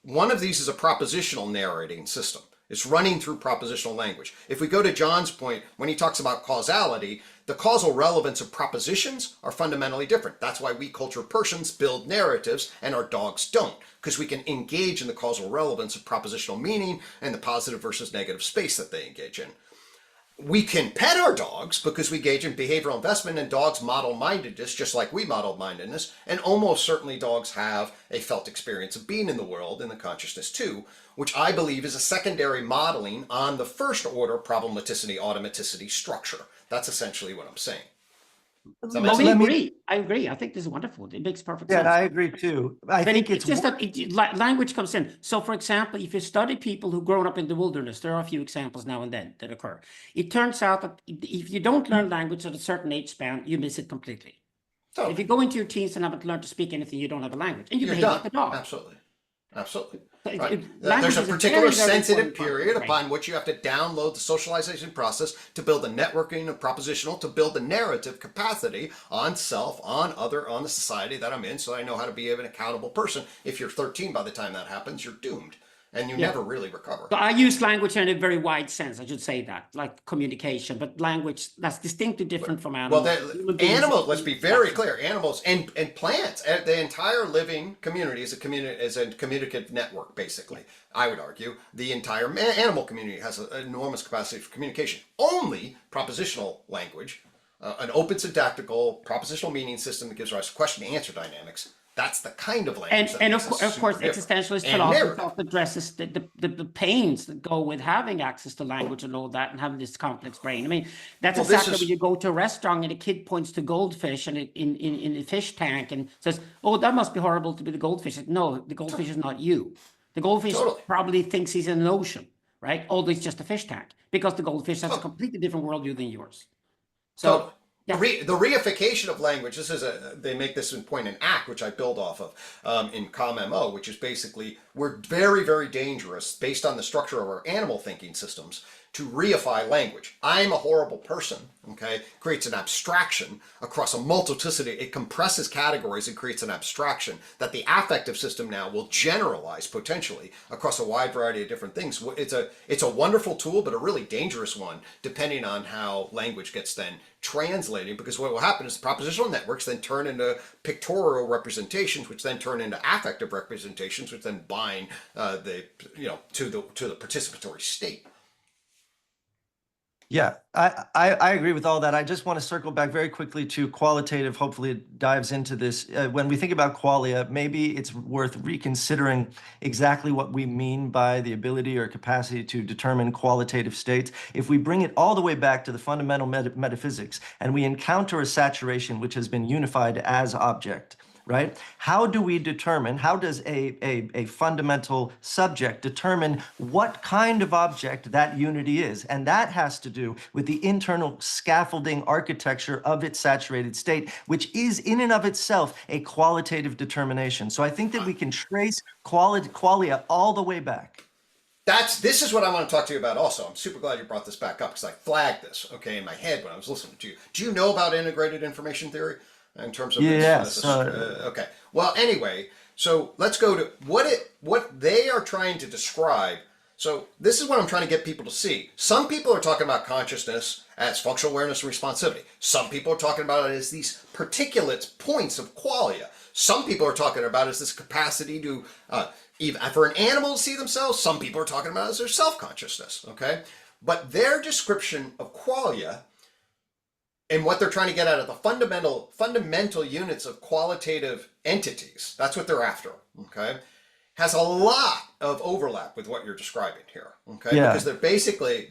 One of these is a propositional narrating system. It's running through propositional language. If we go to John's point, when he talks about causality, the causal relevance of propositions are fundamentally different. That's why we culture persons build narratives and our dogs don't, because we can engage in the causal relevance of propositional meaning and the positive versus negative space that they engage in. We can pet our dogs because we engage in behavioral investment, and dogs model mindedness just like we model mindedness, and almost certainly dogs have a felt experience of being in the world and the consciousness too, which I believe is a secondary modeling on the first order problematicity automaticity structure. That's essentially what I'm saying. Does that make No, sense? I agree. I think this is wonderful. It makes perfect Yeah, sense. I agree too. I But think it's just that language comes in. So, for example, if you study people who've grown up in the wilderness, there are a few examples now and then that occur. It turns out that if you don't learn language at a certain age span, you miss it completely. So If you go into your teens and haven't learned to speak anything, you don't have a language, and you you're behave done. like a dog. Absolutely. Absolutely. So Right. language There's a is particular very, very sensitive important part of period the brain. upon which you have to download the socialization process to build the networking of propositional, to build the narrative capacity on self, on other, on the society that I'm in, so I know how to be an accountable person. If you're 13 by the time that happens, you're doomed, and you never really recover. So I use language in a very wide sense. I should say that, like communication, but language that's distinctly different from animals. Well, animals. Let's be very clear. Animals and plants. The entire living community is a communicative network. Basically, I would argue the entire animal community has an enormous capacity for communication. Only propositional language, an open syntactical propositional meaning system that gives rise to question-answer dynamics. That's the kind of language. And of course, existentialist philosophy also addresses the pains that go with having access to language and all that, and having this complex brain. I mean, that's exactly when you go to a restaurant and a kid points to goldfish and in a fish tank and says, "Oh, that must be horrible to be the goldfish." No, the goldfish is not you. The goldfish probably thinks he's in an ocean, right? Although it's just a fish tank, because the goldfish has a completely different worldview than yours. So. The reification of language, they make this in point and act, which I build off of in ComMO, which is basically, we're very, very dangerous based on the structure of our animal thinking systems to reify language. I'm a horrible person, okay, creates an abstraction across a multiplicity. It compresses categories and creates an abstraction that the affective system now will generalize potentially across a wide variety of different things. It's a wonderful tool, but a really dangerous one, depending on how language gets then translated, because what will happen is the propositional networks then turn into pictorial representations, which then turn into affective representations, which then bind to the participatory state. Yeah, I agree with all that. I just want to circle back very quickly to qualitative. Hopefully it dives into this. When we think about qualia, maybe it's worth reconsidering exactly what we mean by the ability or capacity to determine qualitative states. If we bring it all the way back to the fundamental metaphysics and we encounter a saturation which has been unified as object, right? How do we determine, how does a fundamental subject determine what kind of object that unity is? And that has to do with the internal scaffolding architecture of its saturated state, which is in and of itself a qualitative determination. So I think that we can trace qualia all the way back. This is what I want to talk to you about also. I'm super glad you brought this back up because I flagged this, okay, in my head when I was listening to you. Do you know about integrated information theory? In terms of okay. Well, anyway, so let's go to what they are trying to describe. So this is what I'm trying to get people to see. Some people are talking about consciousness as functional awareness and responsivity. Some people are talking about it as these particulates, points of qualia. Some people are talking about it as this capacity to even for an animal to see themselves. Some people are talking about it as their self-consciousness. Okay, but their description of qualia and what they're trying to get out of the fundamental units of qualitative entities, that's what they're after, okay, has a lot of overlap with what you're describing here, okay? Yeah. Because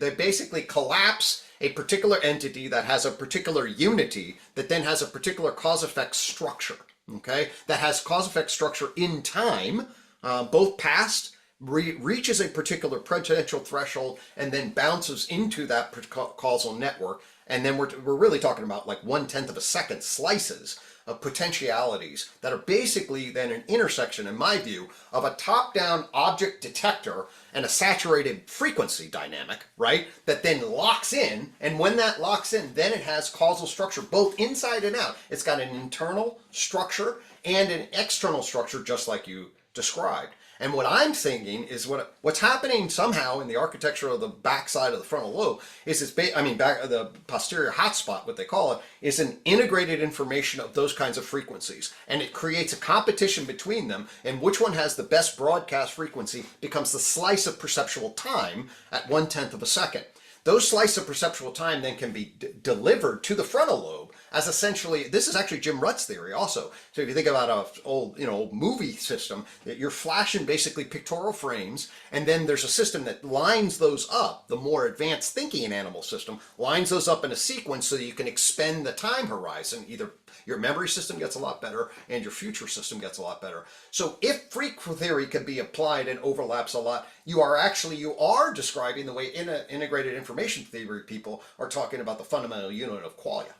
they basically collapse a particular entity that has a particular unity that then has a particular cause-effect structure, okay? That has cause-effect structure in time, both past, reaches a particular potential threshold, and then bounces into that causal network. And then we're really talking about like 1/10 of a second slices of potentialities that are basically then an intersection, in my view, of a top-down object detector and a saturated frequency dynamic, right? That then locks in, and when that locks in, then it has causal structure both inside and out. It's got an internal structure and an external structure, just like you described. And what I'm thinking is what's happening somehow in the architecture of the backside of the frontal lobe is the posterior hotspot, what they call it, is an integrated information of those kinds of frequencies. And it creates a competition between them, and which one has the best broadcast frequency becomes the slice of perceptual time at 1/10 of a second. Those slices of perceptual time then can be delivered to the frontal lobe as essentially, this is actually Jim Rutt's theory also. So if you think about an old movie system, that you're flashing basically pictorial frames, and then there's a system that lines those up, the more advanced thinking animal system, lines those up in a sequence so that you can expend the time horizon. Either your memory system gets a lot better and your future system gets a lot better. So if freak theory can be applied and overlaps a lot, you are describing the way integrated information theory people are talking about the fundamental unit of qualia.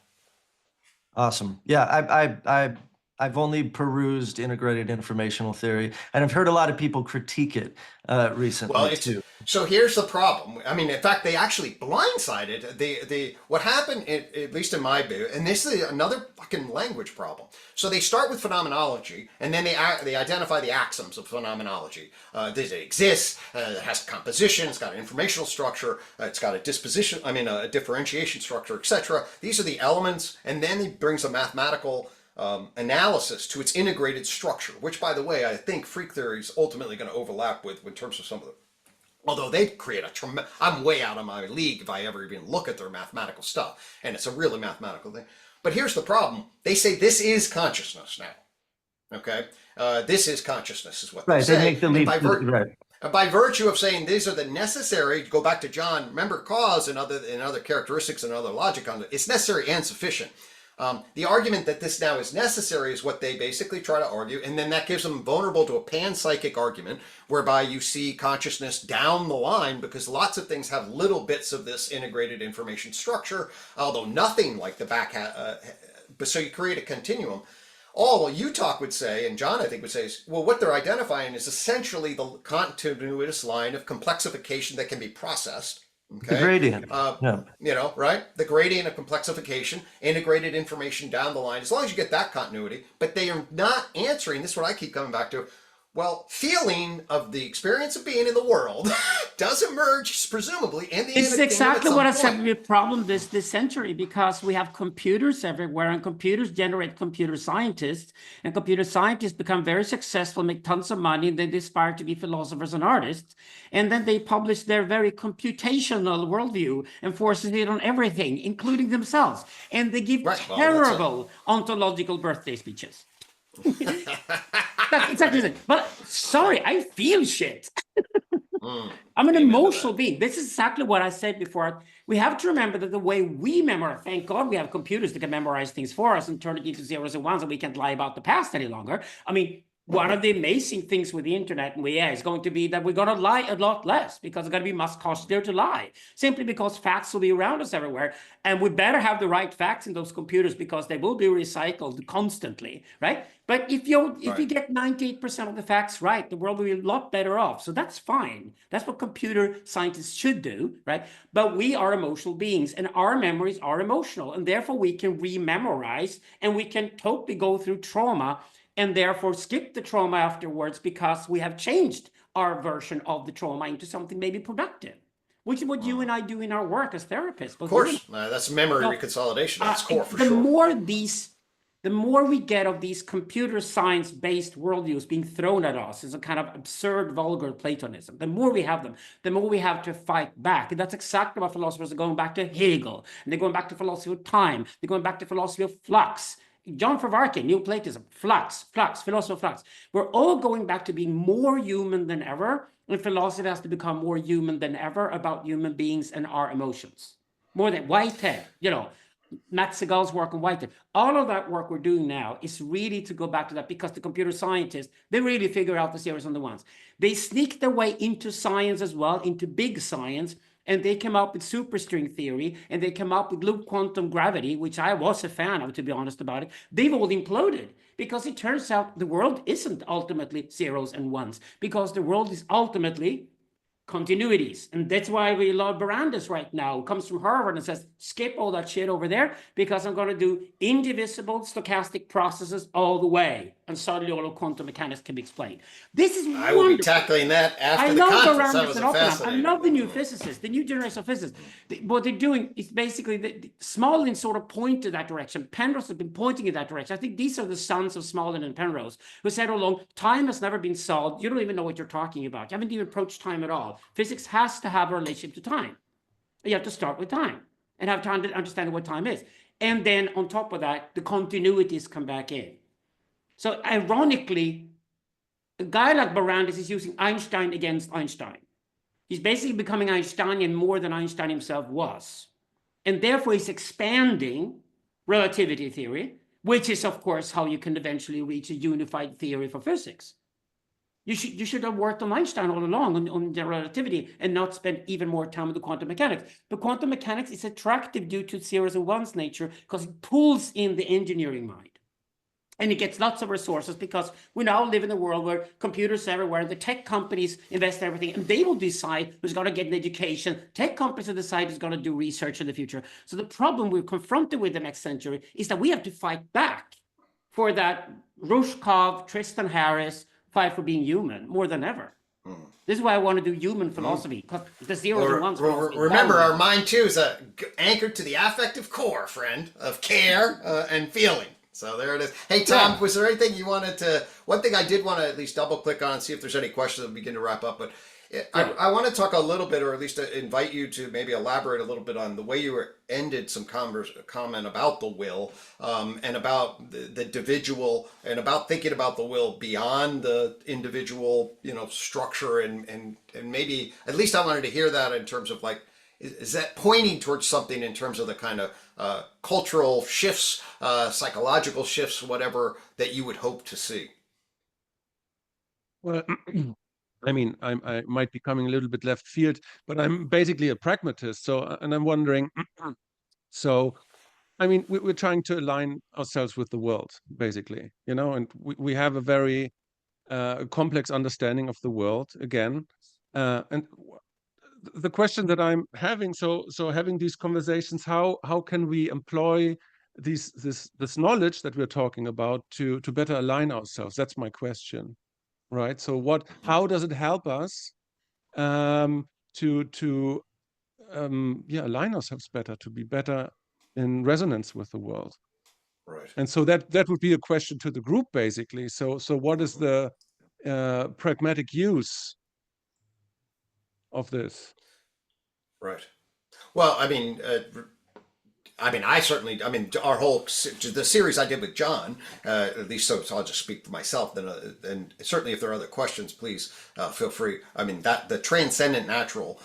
Awesome. Yeah, I've only perused integrated informational theory, and I've heard a lot of people critique it recently too. So here's the problem. I mean, in fact, they actually blindsided what happened, at least in my view, and this is another fucking language problem. So they start with phenomenology, and then they identify the axioms of phenomenology. It exists, it has composition, it's got an informational structure, it's got a a differentiation structure, etc. These are the elements, and then he brings a mathematical analysis to its integrated structure, which, by the way, I think freak theory is ultimately going to overlap with in terms of some of the. Although they create I'm way out of my league if I ever even look at their mathematical stuff, and it's a really mathematical thing. But here's the problem: they say this is consciousness now. Okay, this is consciousness, is what they say. They make the leap. By virtue of saying these are the necessary, go back to John. Remember, cause and other characteristics and other logic on it. It's necessary and sufficient. The argument that this now is necessary is what they basically try to argue, and then that gives them vulnerable to a panpsychic argument, whereby you see consciousness down the line, because lots of things have little bits of this integrated information structure, although nothing like the back. But so you create a continuum. All what UTOK would say, and John I think would say, is, well, what they're identifying is essentially the continuous line of complexification that can be processed. Okay. The gradient. Right? The gradient of complexification, integrated information down the line, as long as you get that continuity, but they are not answering, this is what I keep coming back to, well, feeling of the experience of being in the world does emerge, presumably, in the It's exactly what I said with the problem this century, because we have computers everywhere, and computers generate computer scientists, and computer scientists become very successful, make tons of money, and they aspire to be philosophers and artists, and then they publish their very computational worldview and forces it on everything, including themselves, and they give terrible ontological birthday speeches. That's exactly it. But sorry, I feel shit. I'm an emotional being. This is exactly what I said before. We have to remember that the way we memorize, thank God we have computers that can memorize things for us and turn it into zeros and ones, and we can't lie about the past any longer. I mean, one of the amazing things with the internet is going to be that we're going to lie a lot less, because it's going to be much costlier to lie, simply because facts will be around us everywhere. And we better have the right facts in those computers, because they will be recycled constantly, right? But if you get 98% of the facts right, the world will be a lot better off. So that's fine. That's what computer scientists should do, right? But we are emotional beings, and our memories are emotional, and therefore we can rememorize, and we can totally go through trauma and therefore skip the trauma afterwards, because we have changed our version of the trauma into something maybe productive, which is what you and I do in our work as therapists. Of course, that's memory reconsolidation. That's core for sure. The more we get of these computer science-based worldviews being thrown at us as a kind of absurd, vulgar Platonism, the more we have them, the more we have to fight back. And that's exactly what philosophers are going back to Hegel, and they're going back to philosophy of time, they're going back to philosophy of flux. John Favarkin, Neoplatism, flux, philosophy of flux. We're all going back to being more human than ever, and philosophy has to become more human than ever about human beings and our emotions. More than Whitehead, Matt Segal's work on Whitehead. All of that work we're doing now is really to go back to that, because the computer scientists, they really figure out the zeros and the ones. They sneak their way into science as well, into big science, and they came up with superstring theory, and they came up with loop quantum gravity, which I was a fan of, to be honest about it. They've all imploded, because it turns out the world isn't ultimately zeros and ones, because the world is ultimately continuities. And that's why we love Barandis right now. It comes from Harvard and says, skip all that shit over there because I'm going to do indivisible stochastic processes all the way. And suddenly all of quantum mechanics can be explained. This is I will be tackling that after the conference. That was fascinating. I love the new physicists, the new generation of physicists. What they're doing is basically, Smolin sort of pointed that direction. Penrose has been pointing in that direction. I think these are the sons of Smolin and Penrose, who said all along, time has never been solved. You don't even know what you're talking about. You haven't even approached time at all. Physics has to have a relationship to time. You have to start with time and have time to understand what time is. And then on top of that, the continuities come back in. So ironically, a guy like Barandis is using Einstein against Einstein. He's basically becoming Einsteinian more than Einstein himself was. And therefore he's expanding relativity theory, which is of course how you can eventually reach a unified theory for physics. You should have worked on Einstein all along on the relativity and not spend even more time with the quantum mechanics. But quantum mechanics is attractive due to zeros and ones nature because it pulls in the engineering mind. And it gets lots of resources because we now live in a world where computers everywhere, the tech companies invest everything, and they will decide who's going to get an education. Tech companies will decide who's going to do research in the future. So the problem we're confronted with the next century is that we have to fight back for that Rushkov, Tristan Harris fight for being human more than ever. This is why I want to do human philosophy, because the zeros and ones philosophy. Remember, our mind too is anchored to the affective core, friend, of care and feeling. So there it is. Hey, Tom, was there anything you wanted to... One thing I did want to at least double click on and see if there's any questions that we begin to wrap up. But I want to talk a little bit, or at least invite you to maybe elaborate a little bit on the way you ended some comment about the will and about the individual and about thinking about the will beyond the individual, structure and maybe at least I wanted to hear that in terms of like, is that pointing towards something in terms of the kind of cultural shifts, psychological shifts, whatever that you would hope to see? Well, I mean, I might be coming a little bit left field, but I'm basically a pragmatist. So, and I'm wondering, so, I mean, we're trying to align ourselves with the world, basically, and we have a very complex understanding of the world again. And the question that I'm having, so having these conversations, how can we employ this knowledge that we're talking about to better align ourselves? That's my question, right? So how does it help us to align ourselves better, to be better in resonance with the world? Right. And so that would be a question to the group, basically. So what is the pragmatic use of this? Right. Well, I mean, our whole the series I did with John, at least so I'll just speak for myself. Then, and certainly if there are other questions, please feel free. I mean, that the transcendent natural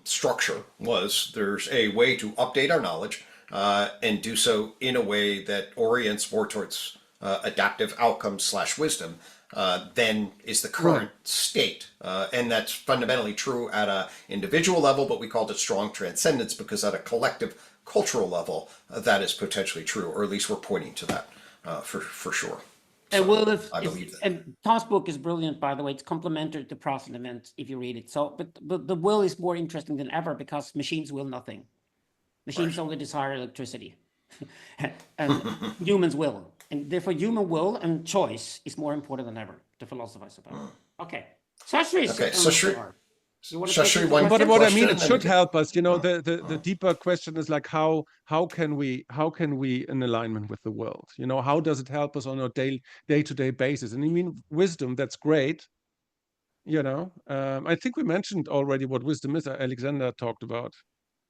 structure was there's a way to update our knowledge and do so in a way that orients more towards adaptive outcomes / wisdom. Than is the current state. And that's fundamentally true at an individual level, but we called it strong transcendence because at a collective cultural level, that is potentially true, or at least we're pointing to that for sure. So and I believe that. And Tom's book is brilliant, by the way. It's complementary to Process and Event if you read it. So, but the will is more interesting than ever because machines will nothing. Machines only desire electricity. And humans will. And therefore human will and choice is more important than ever to philosophize about. Okay. Shashri. Okay, so Shashri, but what I mean, it should help us. The deeper question is like how can we in alignment with the world? How does it help us on a day-to-day basis? And I mean, wisdom, that's great. I think we mentioned already what wisdom is. Alexander talked about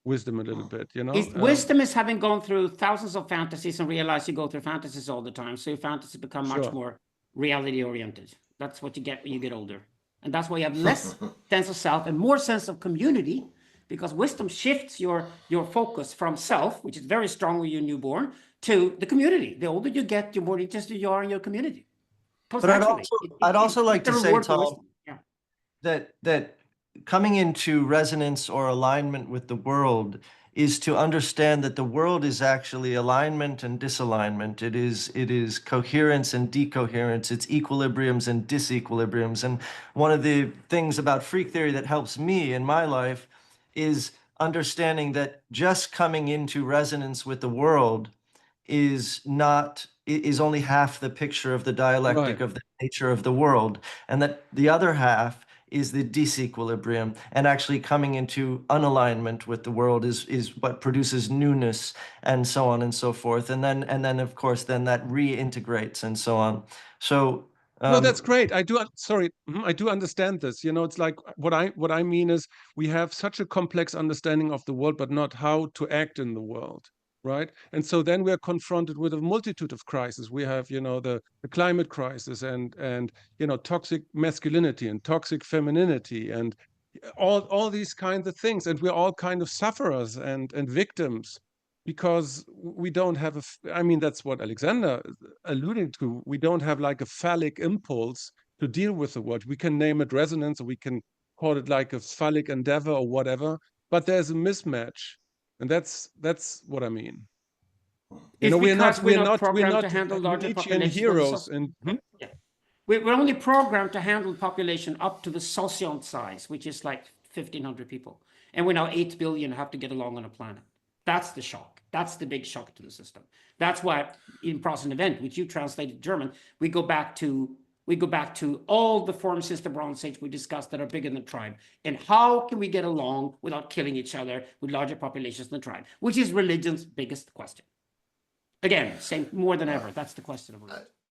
wisdom a little bit, Wisdom is having gone through thousands of fantasies and realize you go through fantasies all the time. So your fantasies become much more reality oriented. That's what you get when you get older. And that's why you have less sense of self and more sense of community, because wisdom shifts your focus from self, which is very strong when you're newborn, to the community. The older you get, the more interested you are in your community. But I'd also like to say, Tom, that coming into resonance or alignment with the world is to understand that the world is actually alignment and disalignment. It is coherence and decoherence. It's equilibriums and disequilibriums. And one of the things about freak theory that helps me in my life is understanding that just coming into resonance with the world is only half the picture of the dialectic of the nature of the world, and that the other half is the disequilibrium, and actually coming into unalignment with the world is what produces newness, and so on and so forth. And then of course then that reintegrates and so on. So no, that's great. I do understand this. You know, it's like what I mean is we have such a complex understanding of the world, but not how to act in the world. Right. And so then we are confronted with a multitude of crises. We have, you know, the climate crisis and, you know, toxic masculinity and toxic femininity and all these kinds of things. And we're all kind of sufferers and victims because we don't have I mean, that's what Alexander alluded to. We don't have like a phallic impulse to deal with the world. We can name it resonance, or we can call it like a phallic endeavor or whatever, but there's a mismatch. And that's what I mean. You know, we're not programmed to handle larger Nietzschean populations. heroes. And yeah. We're only programmed to handle population up to the sociant size, which is like 1,500 people. And we're now 8 billion have to get along on a planet. That's the shock. That's the big shock to the system. That's why in Prosent Event, which you translated German, we go back to all the forms since the Bronze Age we discussed that are bigger than the tribe. And how can we get along without killing each other with larger populations than the tribe, which is religion's biggest question. Again, same more than ever. That's the question of religion.